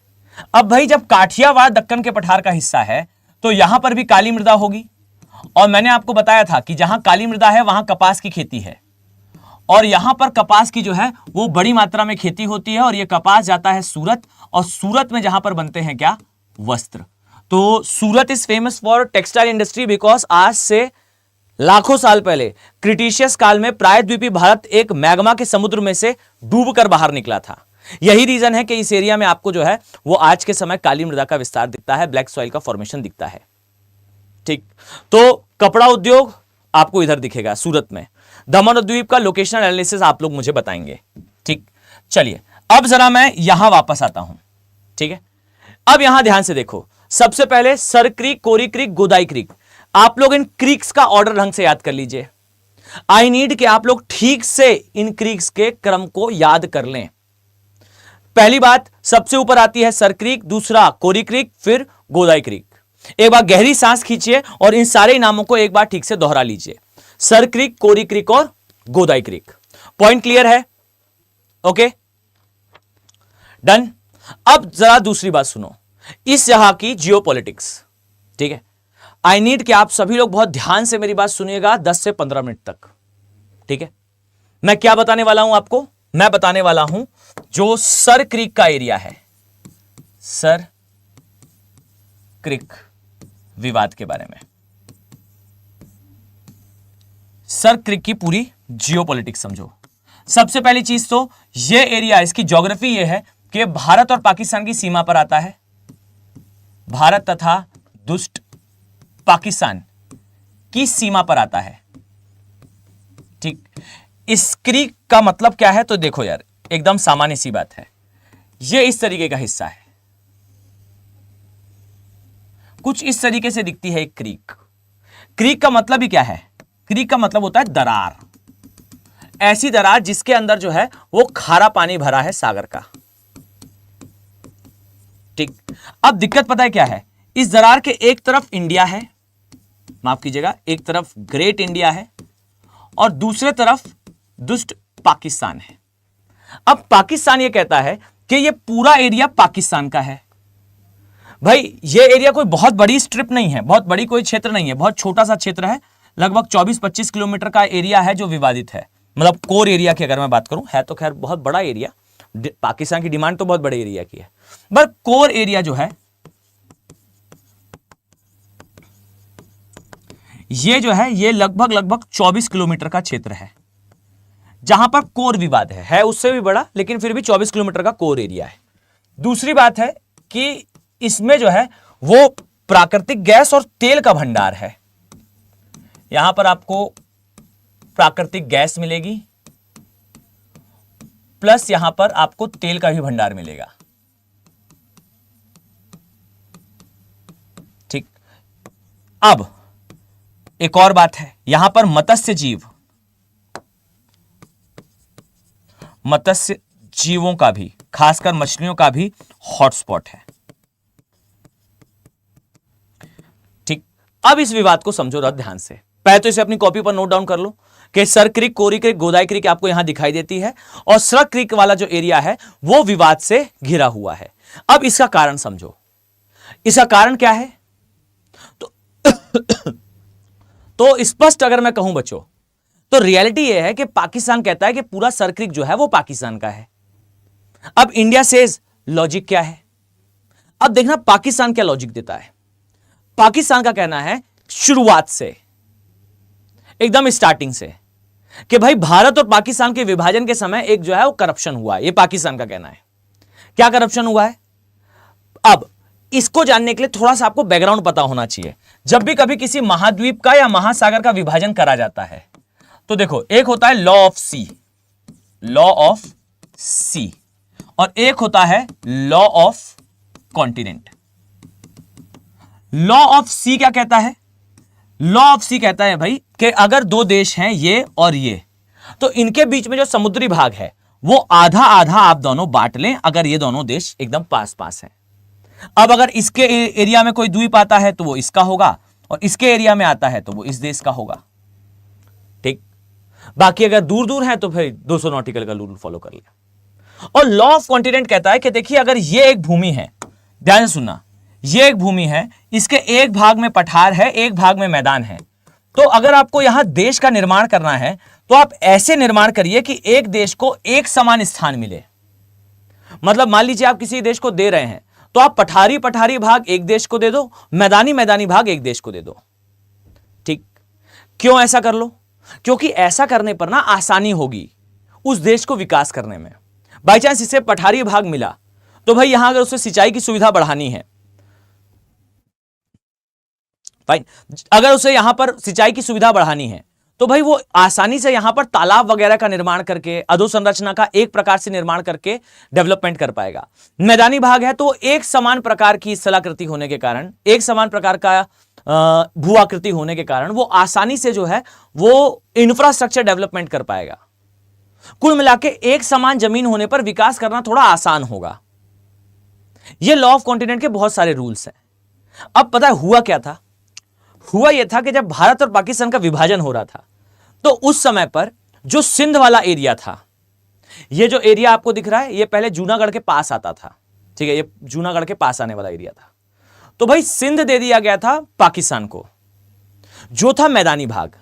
अब भाई जब काठियावाड़ दक्कन के पठार का हिस्सा है तो यहां पर भी काली मृदा होगी, और मैंने आपको बताया था कि जहां काली मृदा है वहां कपास की खेती है, और यहां पर कपास की जो है वो बड़ी मात्रा में खेती होती है, और ये कपास जाता है सूरत, और सूरत में जहां पर बनते हैं क्या, वस्त्र। तो Surat is famous for textile industry because आज से लाखों साल पहले क्रिटिशियस काल में प्रायद्वीपीय भारत एक मैग्मा के समुद्र में से डूबकर बाहर निकला था। यही रीजन है कि इस एरिया में आपको जो है वो आज के समय काली मृदा का विस्तार दिखता है, ब्लैक सॉइल का फॉर्मेशन दिखता है, ठीक। तो कपड़ा उद्योग आपको इधर दिखेगा सूरत में। दमन और द्वीप का लोकेशनल एनालिसिस आप लोग मुझे बताएंगे, ठीक। चलिए अब जरा मैं यहां वापस आता हूं, ठीक है। अब यहां ध्यान से देखो, सबसे पहले सर क्रीक, कोरी क्रीक, गोदाई क्रीक, आप लोग इन क्रीक्स का ऑर्डर ढंग से याद कर लीजिए। आई नीड कि आप लोग ठीक से इन क्रीक्स के क्रम को याद कर लें। पहली बात, सबसे ऊपर आती है सर क्रीक, दूसरा कोरी क्रीक, फिर गोदाई क्रीक। एक बार गहरी सांस खींचिए और इन सारे नामों को एक बार ठीक से दोहरा लीजिए, सर क्रीक, कोरी क्रीक और गोदाई क्रीक। पॉइंट क्लियर है, ओके डन। अब जरा दूसरी बात सुनो, इस जहां की जियोपॉलिटिक्स, ठीक है। आई नीड कि आप सभी लोग बहुत ध्यान से मेरी बात सुनिएगा 10 से 15 मिनट तक, ठीक है। मैं क्या बताने वाला हूं आपको, मैं बताने वाला हूं जो सर क्रीक का एरिया है, सर क्रीक विवाद के बारे में, सर क्रीक की पूरी जियोपॉलिटिक्स समझो। सबसे पहली चीज तो ये एरिया, इसकी ज्योग्राफी ये है कि भारत और पाकिस्तान की सीमा पर आता है, भारत तथा दुष्ट पाकिस्तान की सीमा पर आता है, ठीक। इस क्रीक का मतलब क्या है, तो देखो यार एकदम सामान्य सी बात है, ये इस तरीके का हिस्सा है, कुछ इस तरीके से दिखती है एक क्रीक। क्रीक का मतलब ही क्या है, क्रीक का मतलब होता है दरार, ऐसी दरार जिसके अंदर जो है वो खारा पानी भरा है सागर का, ठीक। अब दिक्कत पता है क्या है, इस दरार के एक तरफ इंडिया है, माफ कीजिएगा, एक तरफ ग्रेट इंडिया है और दूसरे तरफ दुष्ट पाकिस्तान है। अब पाकिस्तान ये कहता है कि ये पूरा एरिया पाकिस्तान का है। भाई ये एरिया कोई बहुत बड़ी स्ट्रिप नहीं है, बहुत बड़ी कोई क्षेत्र नहीं है, बहुत छोटा सा क्षेत्र है, लगभग 24-25 किलोमीटर का एरिया है जो विवादित है। मतलब कोर एरिया की अगर मैं बात करूं, है तो खैर बहुत बड़ा एरिया, पाकिस्तान की डिमांड तो बहुत बड़े एरिया की है, पर कोर एरिया जो है ये जो है ये लगभग 24 किलोमीटर का क्षेत्र है जहां पर कोर विवाद है उससे भी बड़ा, लेकिन फिर भी 24 किलोमीटर का कोर एरिया है। दूसरी बात है कि इसमें जो है वो प्राकृतिक गैस और तेल का भंडार है। यहां पर आपको प्राकृतिक गैस मिलेगी प्लस यहां पर आपको तेल का भी भंडार मिलेगा। ठीक, अब एक और बात है, यहां पर मत्स्य जीवों का भी, खासकर मछलियों का भी हॉटस्पॉट है। ठीक, अब इस विवाद को समझो ध्यान से। पहले तो इसे अपनी कॉपी पर नोट डाउन कर लो कि सर क्रिक, कोरी क्रिक, गोदाई क्रिक आपको यहां दिखाई देती है और स्रक क्रिक वाला जो एरिया है वो विवाद से घिरा हुआ है। अब इसका कारण समझो, इसका कारण क्या है? तो स्पष्ट अगर मैं कहूं बच्चों, तो रियलिटी यह है कि पाकिस्तान कहता है कि पूरा सर क्रिक जो है वो पाकिस्तान का है। अब इंडिया सेज लॉजिक क्या है? अब देखना पाकिस्तान क्या लॉजिक देता है। पाकिस्तान का कहना है शुरुआत से, एकदम स्टार्टिंग से, कि भाई भारत और पाकिस्तान के विभाजन के समय एक जो है वो करप्शन हुआ है। ये पाकिस्तान का कहना है। क्या करप्शन हुआ है? अब इसको जानने के लिए थोड़ा सा आपको बैकग्राउंड पता होना चाहिए। जब भी कभी किसी महाद्वीप का या महासागर का विभाजन करा जाता है तो देखो, एक होता है लॉ ऑफ सी और एक होता है law of continent. Law of sea क्या कहता है? लॉ ऑफ सी कहता है भाई कि अगर दो देश हैं ये और ये, तो इनके बीच में जो समुद्री भाग है वो आधा आधा आप दोनों बांट लें, अगर ये दोनों देश एकदम पास पास हैं। अब अगर इसके एरिया में कोई द्वीप आता है तो वो इसका होगा और इसके एरिया में आता है तो वो इस देश का होगा। ठीक, बाकी अगर दूर दूर है तो फिर 200 नॉटिकल का रूल फॉलो कर लिया। और लॉ ऑफ कॉन्टिनेंट कहता है कि देखिए, अगर ये एक भूमि है, ध्यान से सुनना, ये एक भूमि है, इसके एक भाग में पठार है, एक भाग में मैदान है, तो अगर आपको यहां देश का निर्माण करना है तो आप ऐसे निर्माण करिए कि एक देश को एक समान स्थान मिले। मतलब मान लीजिए आप किसी देश को दे रहे हैं तो आप पठारी पठारी भाग एक देश को दे दो, मैदानी मैदानी भाग एक देश को दे दो। ठीक, क्यों ऐसा कर लो? क्योंकि ऐसा करने पर ना आसानी होगी उस देश को विकास करने में। बाई चांस इसे पठारी भाग मिला तो भाई यहां अगर उसे सिंचाई की सुविधा बढ़ानी है, फाइन, अगर उसे यहां पर सिंचाई की सुविधा बढ़ानी है तो भाई वो आसानी से यहां पर तालाब वगैरह का निर्माण करके, अधोसंरचना का एक प्रकार से निर्माण करके डेवलपमेंट कर पाएगा। मैदानी भाग है तो एक समान प्रकार की स्थलाकृति होने के कारण, एक समान प्रकार का भू आकृति होने के कारण वो आसानी से जो है वो इंफ्रास्ट्रक्चर डेवलपमेंट कर पाएगा। कुल मिला के एक समान जमीन होने पर विकास करना थोड़ा आसान होगा। ये लॉ ऑफ कॉन्टिनेंट के बहुत सारे रूल्स हैं। अब पता है हुआ क्या था? हुआ यह था कि जब भारत और पाकिस्तान का विभाजन हो रहा था तो उस समय पर जो सिंध वाला एरिया था, ये जो एरिया आपको दिख रहा है, ये पहले जूनागढ़ के पास आता था। ठीक है, ये जूनागढ़ के पास आने वाला एरिया था। तो भाई सिंध दे दिया गया था पाकिस्तान को, जो था मैदानी भाग।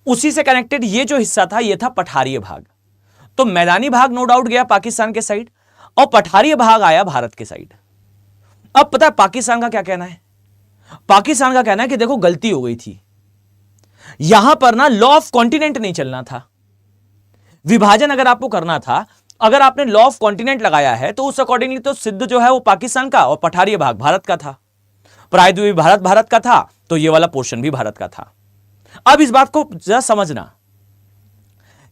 उसी से कनेक्टेड ये जो हिस्सा था ये था पठारीय भाग। तो मैदानी भाग नो डाउट गया पाकिस्तान के साइड और पठारीय भाग आया भारत के साइड। अब पता है पाकिस्तान का क्या कहना है? पाकिस्तान का कहना है कि देखो गलती हो गई थी, यहां पर ना लॉ ऑफ कॉन्टिनेंट नहीं चलना था। विभाजन अगर आपको करना था, अगर आपने लॉ ऑफ कॉन्टिनेंट लगाया है तो उस अकॉर्डिंगली तो सिद्ध जो है वो पाकिस्तान का और पठारीय भाग भारत का था। प्रायद्वीप भारत का था तो ये वाला पोर्शन भी भारत का था। अब इस बात को जरा समझना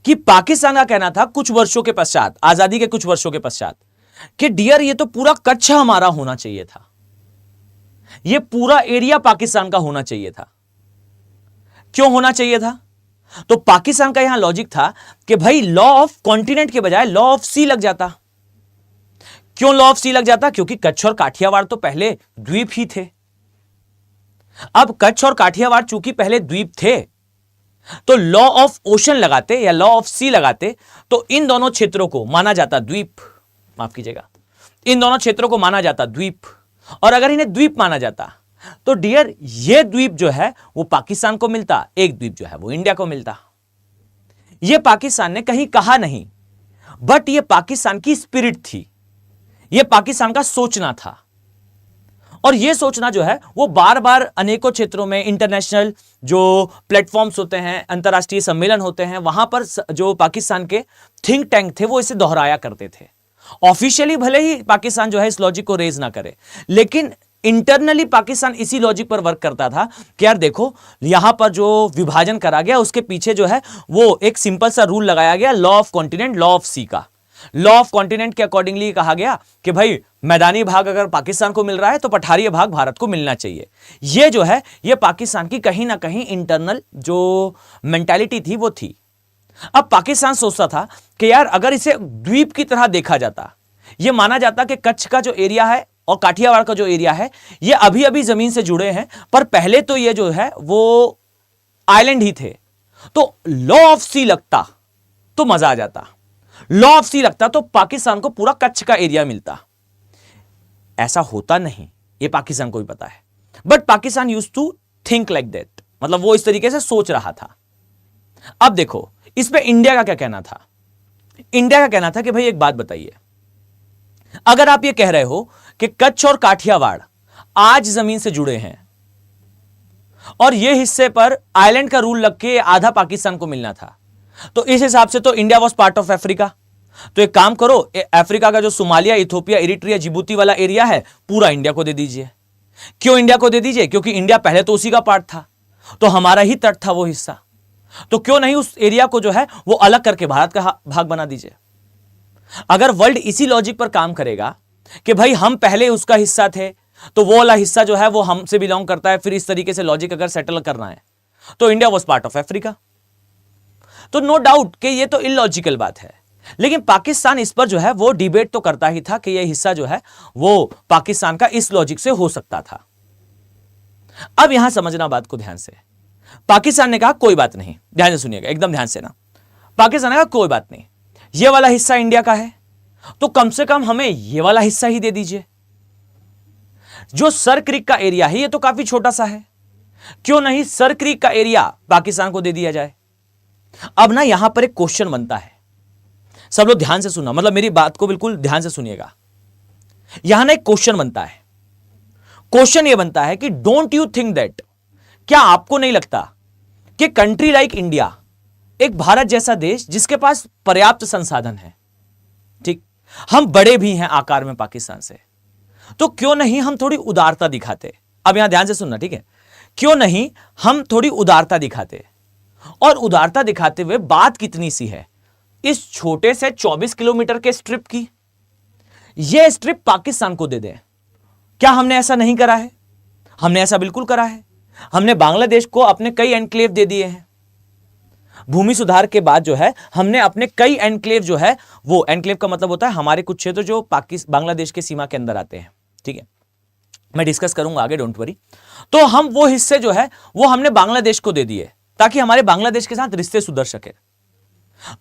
कि पाकिस्तान का कहना था कुछ वर्षों के पश्चात, आजादी के कुछ वर्षों के पश्चात, कि डियर ये तो पूरा कच्छ हमारा होना चाहिए था, ये पूरा एरिया पाकिस्तान का होना चाहिए था। क्यों होना चाहिए था? तो पाकिस्तान का यहां लॉजिक था कि भाई लॉ ऑफ कॉन्टिनेंट के बजाय लॉ ऑफ सी लग जाता। क्यों लॉ ऑफ सी लग जाता? क्योंकि कच्छ और काठियावाड़ तो पहले द्वीप ही थे। अब कच्छ और काठियावाड़ चूंकि पहले द्वीप थे तो लॉ ऑफ ओशन लगाते या लॉ ऑफ सी लगाते तो इन दोनों क्षेत्रों को माना जाता द्वीप, माफ कीजिएगा, इन दोनों क्षेत्रों को माना जाता द्वीप। और अगर इन्हें द्वीप माना जाता तो डियर ये द्वीप जो है वो पाकिस्तान को मिलता, एक द्वीप जो है वो इंडिया को मिलता। ये पाकिस्तान ने कहीं कहा नहीं, बट ये पाकिस्तान की स्पिरिट थी, ये पाकिस्तान का सोचना था। और ये सोचना जो है वो बार बार अनेकों क्षेत्रों में इंटरनेशनल जो प्लेटफॉर्म्स होते हैं, अंतर्राष्ट्रीय सम्मेलन होते हैं, वहां पर जो पाकिस्तान के थिंक टैंक थे वो इसे दोहराया करते थे। ऑफिशियली भले ही पाकिस्तान जो है इस लॉजिक को रेज ना करे, लेकिन इंटरनली पाकिस्तान इसी लॉजिक पर वर्क करता था कि यार देखो यहां पर जो विभाजन करा गया उसके पीछे जो है वो एक सिंपल सा रूल लगाया गया, law of continent, law of sea का, लॉ ऑफ कॉन्टिनेंट के अकॉर्डिंगली कहा गया कि भाई मैदानी भाग अगर पाकिस्तान को मिल रहा है तो पठारीय भाग भारत को मिलना चाहिए। ये जो है ये पाकिस्तान की कहीं ना कहीं इंटरनल जो मेंटालिटी थी वो थी। अब पाकिस्तान सोचता था कि यार अगर इसे द्वीप की तरह देखा जाता, ये माना जाता कि कच्छ का जो एरिया है और काठियावाड़ का जो एरिया है ये अभी अभी जमीन से जुड़े हैं, पर पहले तो ये जो है वो आइलैंड ही थे। तो लॉ ऑफ सी लगता तो मजा आ जाता, लॉ ऑफ सी लगता तो पाकिस्तान को पूरा कच्छ का एरिया मिलता। ऐसा होता नहीं, ये पाकिस्तान को भी पता है, but Pakistan used to think like that, मतलब वो इस तरीके से सोच रहा था। अब देखो इस पे इंडिया का क्या कहना था। इंडिया का कहना था कि भाई एक बात बताइए, अगर आप ये कह रहे हो कि कच्छ और काठियावाड़ आज जमीन से जुड़े हैं और ये हिस्से पर आइलैंड का रूल लग के आधा पाकिस्तान को मिलना था, तो इस हिसाब से तो India was part of Africa. तो एक काम करो, अफ्रीका का जो सोमालिया, इथोपिया, इरिट्रिया, जिबूती वाला एरिया है पूरा इंडिया को दे दीजिए। क्यों इंडिया को दे दीजिए? क्योंकि इंडिया पहले तो उसी का पार्ट था, तो हमारा ही तट था वो हिस्सा, तो क्यों नहीं उस एरिया को जो है वो अलग करके भारत का भाग बना दीजिए। अगर वर्ल्ड इसी लॉजिक पर काम करेगा कि भाई हम पहले उसका हिस्सा थे तो वो वाला हिस्सा जो है वो हमसे बिलोंग करता है, फिर इस तरीके से लॉजिक अगर सेटल करना है तो India was part of Africa. तो नो डाउट कि ये तो इलॉजिकल बात है, लेकिन पाकिस्तान इस पर जो है वो डिबेट तो करता ही था कि ये हिस्सा जो है वो पाकिस्तान का इस लॉजिक से हो सकता था। अब यहां समझना बात को ध्यान से, पाकिस्तान ने कहा कोई बात नहीं, ध्यान से सुनिएगा, एकदम ध्यान से ना। पाकिस्तान ने कहा कोई बात नहीं, ये वाला हिस्सा इंडिया का है तो कम से कम हमें ये वाला हिस्सा ही दे दीजिए। जो सर क्रीक का एरिया है ये तो काफी छोटा सा है, क्यों नहीं सर क्रीक का एरिया पाकिस्तान को दे दिया जाए। अब ना यहां पर एक क्वेश्चन बनता है, सब लोग ध्यान से सुनना, मतलब मेरी बात को बिल्कुल ध्यान से सुनिएगा। यहां ना एक क्वेश्चन बनता है, क्वेश्चन ये बनता है कि डोंट यू थिंक दैट, क्या आपको नहीं लगता कि कंट्री लाइक इंडिया, एक भारत जैसा देश जिसके पास पर्याप्त संसाधन है, ठीक, हम बड़े भी हैं आकार में पाकिस्तान से, तो क्यों नहीं हम थोड़ी उदारता दिखाते। अब यहां ध्यान से सुनना, ठीक है, क्यों नहीं हम थोड़ी उदारता दिखाते। और उदारता दिखाते हुए बात कितनी सी है, इस छोटे से 24 किलोमीटर के स्ट्रिप की, यह स्ट्रिप पाकिस्तान को दे दें। क्या हमने ऐसा नहीं करा है? हमने ऐसा बिल्कुल करा है। हमने बांग्लादेश को अपने कई एनक्लेव दे दिए हैं। भूमि सुधार के बाद जो है हमने अपने कई एनक्लेव जो है, वो एनक्लेव का मतलब होता है हमारे कुछ क्षेत्र जो बांग्लादेश के सीमा के अंदर आते हैं, ठीक है, मैं डिस्कस करूंगा आगे, डोंट वरी। तो हम वो हिस्से जो है वो हमने बांग्लादेश को दे दिए ताकि हमारे बांग्लादेश के साथ रिश्ते सुधर सके।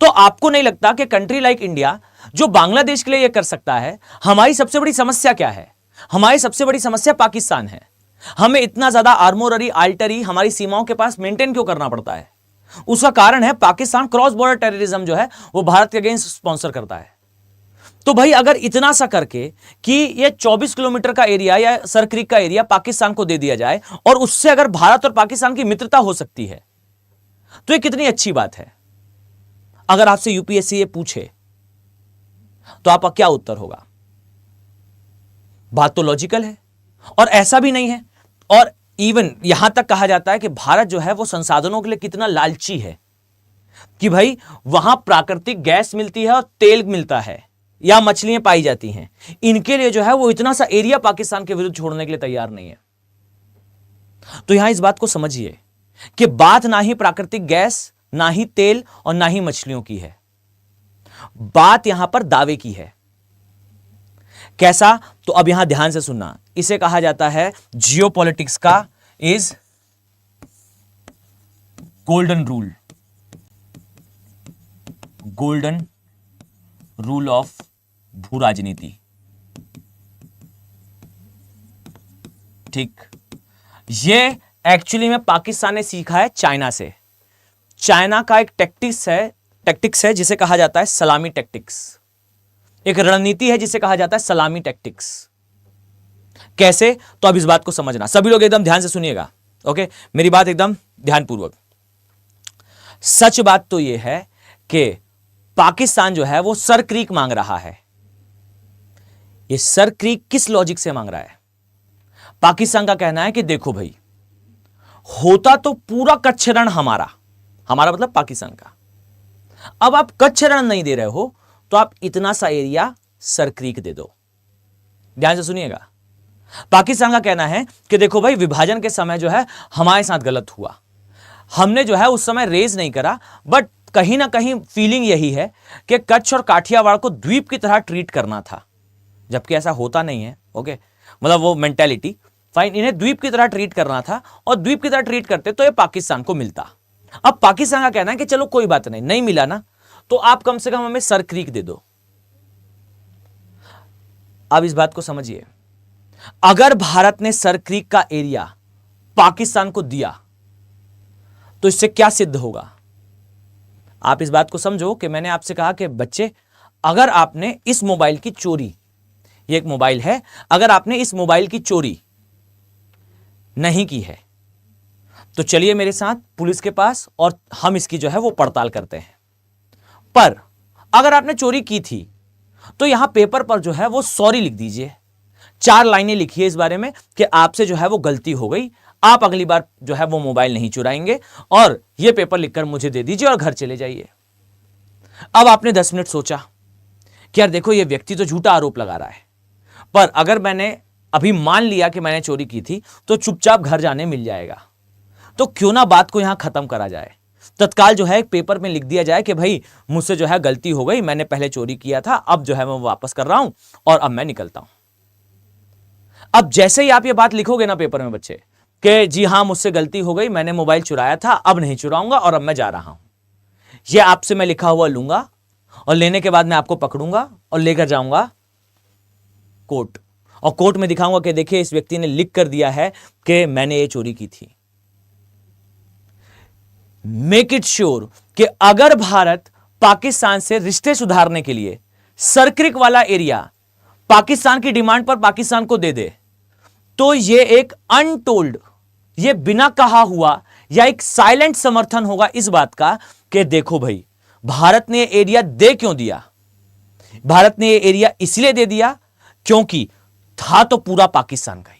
तो आपको नहीं लगता कि कंट्री लाइक इंडिया जो बांग्लादेश के लिए ये कर सकता है, हमारी सबसे बड़ी समस्या क्या है? हमारी सबसे बड़ी समस्या पाकिस्तान है। हमें इतना ज्यादा आर्मोररी आर्टिलरी हमारी सीमाओं के पास मेंटेन क्यों करना पड़ता है? उसका कारण है पाकिस्तान क्रॉस बॉर्डर टेररिज्म जो है वो भारत के अगेंस्ट स्पॉन्सर करता है। तो भाई अगर इतना सा करके कि ये 24 किलोमीटर का एरिया या सर क्रीक का एरिया पाकिस्तान को दे दिया जाए और उससे अगर भारत और पाकिस्तान की मित्रता हो सकती है तो ये कितनी अच्छी बात है। अगर आपसे यूपीएससी ये पूछे तो आपका क्या उत्तर होगा? बात तो लॉजिकल है और ऐसा भी नहीं है। और इवन यहां तक कहा जाता है कि भारत जो है वो संसाधनों के लिए कितना लालची है कि भाई वहां प्राकृतिक गैस मिलती है और तेल मिलता है या मछलियां पाई जाती हैं, इनके लिए जो है वो इतना सा एरिया पाकिस्तान के विरुद्ध छोड़ने के लिए तैयार नहीं है। तो यहां इस बात को समझिए कि बात ना ही प्राकृतिक गैस, ना ही तेल और ना ही मछलियों की है, बात यहां पर दावे की है। कैसा? तो अब यहां ध्यान से सुनना, इसे कहा जाता है जियोपॉलिटिक्स का is golden rule, golden rule of भू राजनीति, ठीक। ये एक्चुअली में पाकिस्तान ने सीखा है चाइना से। चाइना का एक टैक्टिक्स है जिसे कहा जाता है सलामी टैक्टिक्स, एक रणनीति है जिसे कहा जाता है सलामी टैक्टिक्स। कैसे? तो अब इस बात को समझना, सभी लोग एकदम ध्यान से सुनिएगा, ओके, मेरी बात एकदम ध्यानपूर्वक। सच बात तो यह है कि पाकिस्तान जो है वो सर क्रीक मांग रहा है। ये सर क्रीक किस लॉजिक से मांग रहा है? पाकिस्तान का कहना है कि देखो भाई, होता तो पूरा कच्छ रण हमारा मतलब पाकिस्तान का, अब आप कच्छ रण नहीं दे रहे हो तो आप इतना सा एरिया सर क्रीक दे दो। ध्यान से सुनिएगा। पाकिस्तान का कहना है कि देखो भाई, विभाजन के समय जो है हमारे साथ गलत हुआ, हमने जो है उस समय रेज नहीं करा, बट कहीं ना कहीं फीलिंग यही है कि कच्छ और काठियावाड़ को द्वीप की तरह ट्रीट करना था, जबकि ऐसा होता नहीं है। ओके, मतलब वो मेंटेलिटी फाइन, इन्हें द्वीप की तरह ट्रीट करना था, और द्वीप की तरह ट्रीट करते तो ये पाकिस्तान को मिलता। अब पाकिस्तान का कहना है कि चलो कोई बात नहीं, नहीं मिला ना, तो आप कम से कम हमें सर क्रीक दे दो। अब इस बात को समझिए, अगर भारत ने सर क्रीक का एरिया पाकिस्तान को दिया तो इससे क्या सिद्ध होगा? आप इस बात को समझो कि मैंने आपसे कहा कि बच्चे, अगर आपने इस मोबाइल की चोरी, ये एक मोबाइल है, अगर आपने इस मोबाइल की चोरी नहीं की है तो चलिए मेरे साथ पुलिस के पास और हम इसकी जो है वो पड़ताल करते हैं। पर अगर आपने चोरी की थी तो यहां पेपर पर जो है वो सॉरी लिख दीजिए, 4 लाइनें लिखिए इस बारे में कि आपसे जो है वो गलती हो गई, आप अगली बार जो है वो मोबाइल नहीं चुराएंगे, और ये पेपर लिखकर मुझे दे दीजिए और घर चले जाइए। अब आपने 10 मिनट सोचा कि यार देखो, ये व्यक्ति तो झूठा आरोप लगा रहा है, पर अगर मैंने अभी मान लिया कि मैंने चोरी की थी तो चुपचाप घर जाने मिल जाएगा, तो क्यों ना बात को यहां खत्म करा जाए। तत्काल जो है एक पेपर में लिख दिया जाए कि भाई मुझसे जो है गलती हो गई, मैंने पहले चोरी किया था, अब जो है मैं वापस कर रहा हूं और अब मैं निकलता हूं। अब जैसे ही आप ये बात लिखोगे ना पेपर में बच्चे कि जी हां मुझसे गलती हो गई, मैंने मोबाइल चुराया था, अब नहीं चुराऊंगा और अब मैं जा रहा हूं, ये आपसे मैं लिखा हुआ लूंगा और लेने के बाद मैं आपको पकड़ूंगा और लेकर जाऊंगा कोर्ट, और कोर्ट में दिखाऊंगा कि देखिए इस व्यक्ति ने लिख कर दिया है कि मैंने ये चोरी की थी। मेक इट श्योर कि अगर भारत पाकिस्तान से रिश्ते सुधारने के लिए सर्क्रिक वाला एरिया पाकिस्तान की डिमांड पर पाकिस्तान को दे दे, तो ये एक अनटोल्ड, ये बिना कहा हुआ या एक साइलेंट समर्थन होगा इस बात का कि देखो भाई, भारत ने एरिया दे क्यों दिया? भारत ने ये एरिया इसलिए दे दिया क्योंकि था तो पूरा पाकिस्तान का ही।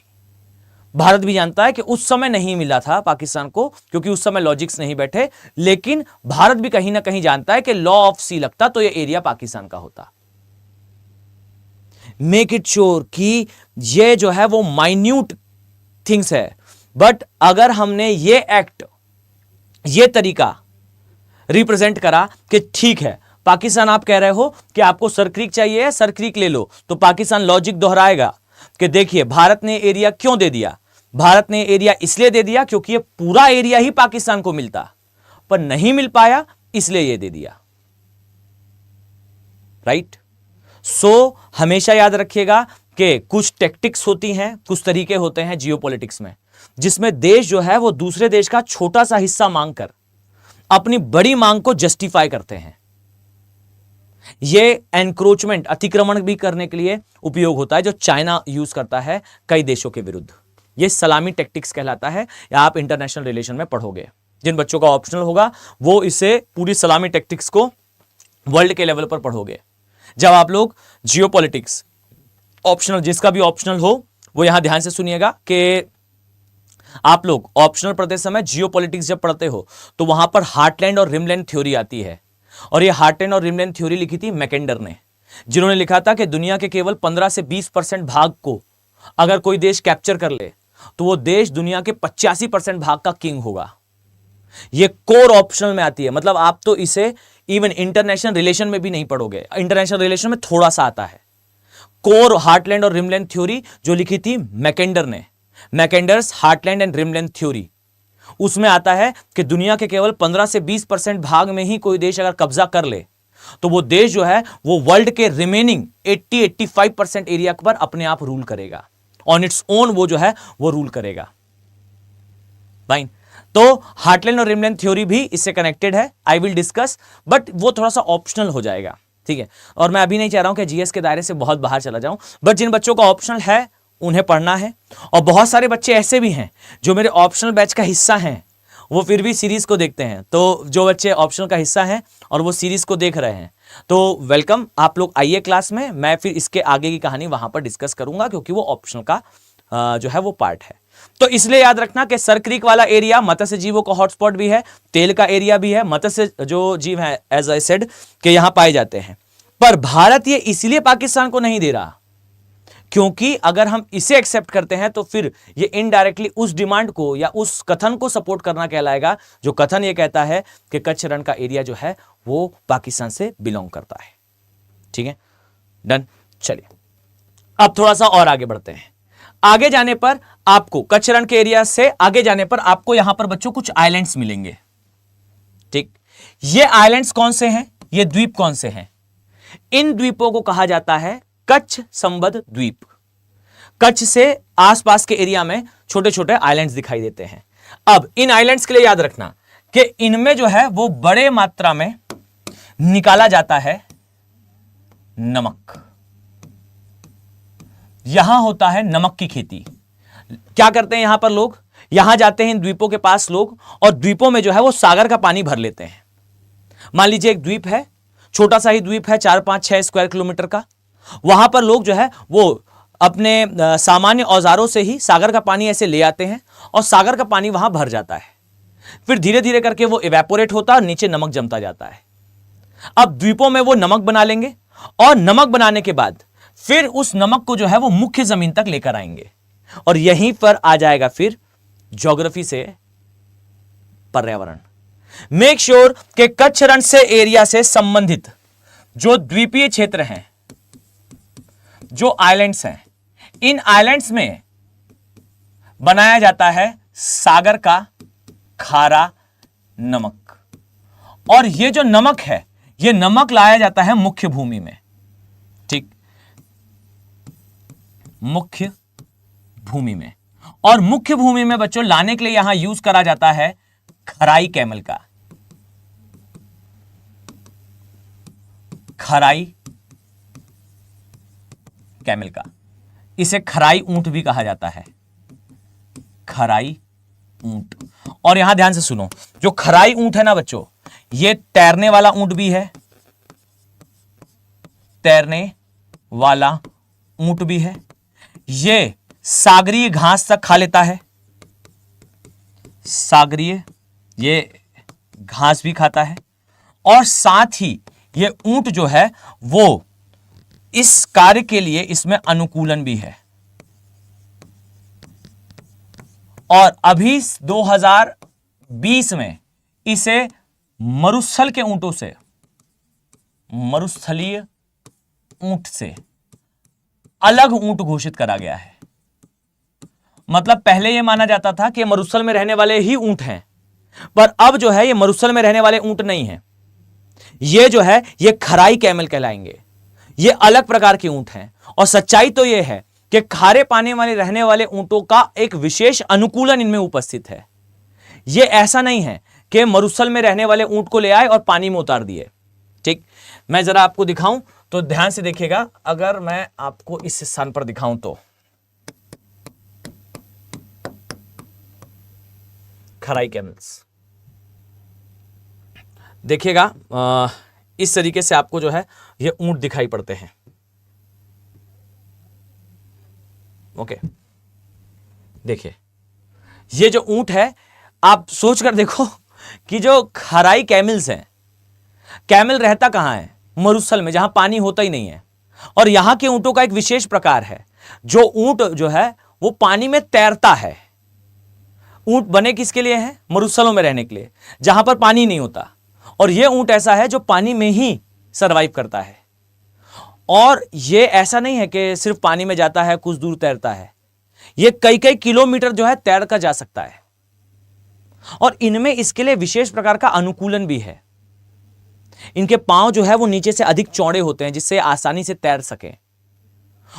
भारत भी जानता है कि उस समय नहीं मिला था पाकिस्तान को, क्योंकि उस समय लॉजिक्स नहीं बैठे, लेकिन भारत भी कहीं ना कहीं जानता है कि लॉ ऑफ सी लगता तो ये एरिया पाकिस्तान का होता। मेक इट श्योर कि ये जो है वो माइन्यूट थिंग्स है, बट अगर हमने ये एक्ट, ये तरीका रिप्रेजेंट करा कि ठीक है पाकिस्तान, आप कह रहे हो कि आपको सरक्रीक चाहिए, सरक्रीक ले लो, तो पाकिस्तान लॉजिक दोहराएगा कि देखिए भारत ने एरिया क्यों दे दिया, भारत ने एरिया इसलिए दे दिया क्योंकि ये पूरा एरिया ही पाकिस्तान को मिलता, पर नहीं मिल पाया इसलिए ये दे दिया। राइट? सो हमेशा याद रखिएगा कि कुछ टैक्टिक्स होती हैं, कुछ तरीके होते हैं जियोपॉलिटिक्स में, जिसमें देश जो है वो दूसरे देश का छोटा सा हिस्सा मांगकर अपनी बड़ी मांग को जस्टिफाई करते हैं। ये एनक्रोचमेंट, अतिक्रमण भी करने के लिए उपयोग होता है, जो चाइना यूज करता है कई देशों के विरुद्ध। ये सलामी टैक्टिक्स कहलाता है, या आप इंटरनेशनल रिलेशन में पढ़ोगे। जिन बच्चों का ऑप्शनल होगा वो इसे पूरी सलामी टैक्टिक्स को वर्ल्ड के लेवल पर पढ़ोगे। जब आप लोग जियोपॉलिटिक्स ऑप्शनल, जिसका भी ऑप्शनल हो वो यहां ध्यान से सुनिएगा कि आप लोग ऑप्शनल पढ़ते समय जियोपॉलिटिक्स जब पढ़ते हो तो वहां पर हार्टलैंड और रिमलैंड थ्योरी आती है, और ये हार्टलैंड और रिमलैंड थ्योरी लिखी थी मैकेंडर ने, जिन्होंने लिखा था कि दुनिया के केवल 15 से 20% भाग को अगर कोई देश कैप्चर कर ले तो वो देश दुनिया के 85% भाग का किंग होगा। ये कोर ऑप्शनल में आती है, मतलब आप तो इसे इवन इंटरनेशनल रिलेशन में भी नहीं पढ़ोगे, इंटरनेशनल रिलेशन में थोड़ा सा आता है। कोर हार्टलैंड और रिमलैंड थ्योरी जो लिखी थी मैकेंडर ने, मैकेंडर्स हार्टलैंड एंड रिमलैंड थ्योरी, उसमें आता है कि दुनिया के केवल 15 से 20% भाग में ही कोई देश अगर कब्जा कर ले तो वो देश जो है वो वर्ल्ड के रिमेनिंग 80-85% एरिया पर अपने आप रूल करेगा, ऑन इट्स ओन वो जो है वो रूल करेगा। फाइन, तो हार्टलैंड और रिमलैंड थ्योरी भी इससे कनेक्टेड है, आई विल डिस्कस, बट वो थोड़ा सा ऑप्शनल हो जाएगा, ठीक है। और मैं अभी नहीं चाह रहा हूं कि जीएस के दायरे से बहुत बाहर चला जाऊं, बट जिन बच्चों का ऑप्शनल है उन्हें पढ़ना है। और बहुत सारे बच्चे ऐसे भी हैं जो मेरे ऑप्शनल बैच का हिस्सा हैं, वो फिर भी सीरीज को देखते हैं। तो जो बच्चे ऑप्शनल का हिस्सा हैं और वो सीरीज को देख रहे हैं तो वेलकम, आप लोग आइए क्लास में, मैं फिर इसके आगे की कहानी वहां पर डिस्कस करूंगा, क्योंकि वो ऑप्शनल का जो है वो पार्ट है। तो इसलिए याद रखना कि सर क्रीक वाला एरिया मत्स्य जीवों का हॉटस्पॉट भी है, तेल का एरिया भी है, मत्स्य जो जीव है एज आई सेड कि यहां पाए जाते हैं। पर भारत ये इसलिए पाकिस्तान को नहीं दे रहा क्योंकि अगर हम इसे एक्सेप्ट करते हैं तो फिर ये इनडायरेक्टली उस डिमांड को या उस कथन को सपोर्ट करना कहलाएगा, जो कथन ये कहता है कि कच्छ रण का एरिया जो है वो पाकिस्तान से बिलोंग करता है। ठीक है, डन। चलिए अब थोड़ा सा और आगे बढ़ते हैं। आगे जाने पर आपको कच्छ रण के एरिया से आगे जाने पर आपको यहां पर बच्चों कुछ आइलैंड्स मिलेंगे। ठीक, ये आइलैंड्स कौन से हैं, ये द्वीप कौन से हैं? इन द्वीपों को कहा जाता है कच्छ संबद्ध द्वीप। कच्छ से आसपास के एरिया में छोटे छोटे आइलैंड्स दिखाई देते हैं। अब इन आइलैंड्स के लिए याद रखना कि इनमें जो है वो बड़े मात्रा में निकाला जाता है नमक। यहां होता है नमक की खेती। क्या करते हैं यहां पर लोग, यहां जाते हैं इन द्वीपों के पास लोग, और द्वीपों में जो है वो सागर का पानी भर लेते हैं। मान लीजिए एक द्वीप है, छोटा सा ही द्वीप है, 4-5-6 स्क्वायर किलोमीटर का। वहां पर लोग जो है वो अपने सामान्य औजारों से ही सागर का पानी ऐसे ले आते हैं और सागर का पानी वहां भर जाता है। फिर धीरे धीरे करके वो इवेपोरेट होता है और नीचे नमक जमता जाता है। अब द्वीपों में वो नमक बना लेंगे और नमक बनाने के बाद फिर उस नमक को जो है वो मुख्य जमीन तक लेकर आएंगे और यहीं पर आ जाएगा फिर ज्योग्राफी से पर्यावरण। मेक श्योर कि कच्छ रण से एरिया से संबंधित जो द्वीपीय क्षेत्र हैं, जो आइलैंड्स हैं, इन आइलैंड्स में बनाया जाता है सागर का खारा नमक। और ये जो नमक है, ये नमक लाया जाता है मुख्य भूमि में। ठीक, मुख्य भूमि में। और मुख्य भूमि में बच्चों लाने के लिए यहां यूज करा जाता है खराई कैमल का। खराई कैमल का, इसे खराई ऊंट भी कहा जाता है। खराई ऊंट। और यहां ध्यान से सुनो, जो खराई ऊंट है ना बच्चों, ये तैरने वाला ऊंट भी है, तैरने वाला ऊंट भी है। ये सागरीय घास तक खा लेता है, सागरीय ये घास भी खाता है। और साथ ही ये ऊंट जो है वो इस कार्य के लिए इसमें अनुकूलन भी है। और अभी 2020 में इसे मरुस्थल के ऊंटों से, मरुस्थलीय ऊंट से अलग ऊंट घोषित करा गया है। मतलब पहले यह माना जाता था कि मरुस्थल में रहने वाले ही ऊंट हैं, पर अब जो है ये मरुस्थल में रहने वाले ऊंट नहीं है। ये जो है ये खराई कैमल कहलाएंगे। ये अलग प्रकार के ऊंट हैं। और सच्चाई तो ये है कि खारे पानी में रहने वाले ऊंटों का एक विशेष अनुकूलन इनमें उपस्थित है। ये ऐसा नहीं है कि मरुस्थल में रहने वाले ऊंट को ले आए और पानी में उतार दिए। ठीक, मैं जरा आपको दिखाऊं तो ध्यान से देखिएगा। अगर मैं आपको इस स्थान पर दिखाऊं तो खराई कैमल्स देखिएगा, इस तरीके से आपको जो है ये ऊंट दिखाई पड़ते हैं। ओके, देखिए ये जो ऊंट है, आप सोच कर देखो कि जो खराई कैमल्स हैं, कैमल रहता कहां है? मरुस्थल में, जहां पानी होता ही नहीं है। और यहां के ऊंटों का एक विशेष प्रकार है, जो ऊंट जो है वो पानी में तैरता है। ऊंट बने किसके लिए हैं? मरुस्थलों में रहने के लिए, जहां पर पानी नहीं होता। और यह ऊंट ऐसा है जो पानी में ही सरवाइव करता है। और यह ऐसा नहीं है कि सिर्फ पानी में जाता है, कुछ दूर तैरता है। यह कई कई किलोमीटर जो है तैर कर जा सकता है। और इनमें इसके लिए विशेष प्रकार का अनुकूलन भी है। इनके पांव जो है वो नीचे से अधिक चौड़े होते हैं, जिससे आसानी से तैर सके।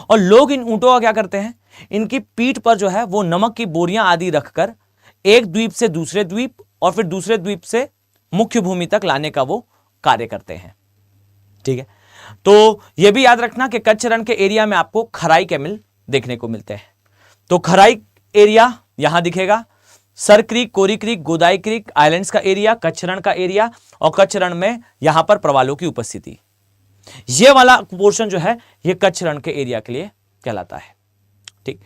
और लोग इन ऊंटों का क्या करते हैं, इनकी पीठ पर जो है वो नमक की बोरियां आदि रखकर एक द्वीप से दूसरे द्वीप और फिर दूसरे द्वीप से मुख्य भूमि तक लाने का वो कार्य करते हैं। ठीक है, तो यह भी याद रखना कि कच्छ रण के एरिया में आपको खराई कैमल देखने को मिलते हैं। तो खराई एरिया यहां दिखेगा, सर क्रीक, कोरी क्रीक, गोदाई क्रीक, आइलैंड्स का एरिया, कच्छ रण का एरिया, और कच्छ रण में यहां पर प्रवालों की उपस्थिति। यह वाला पोर्शन जो है ये कच्छ रण के एरिया के लिए कहलाता है। ठीक।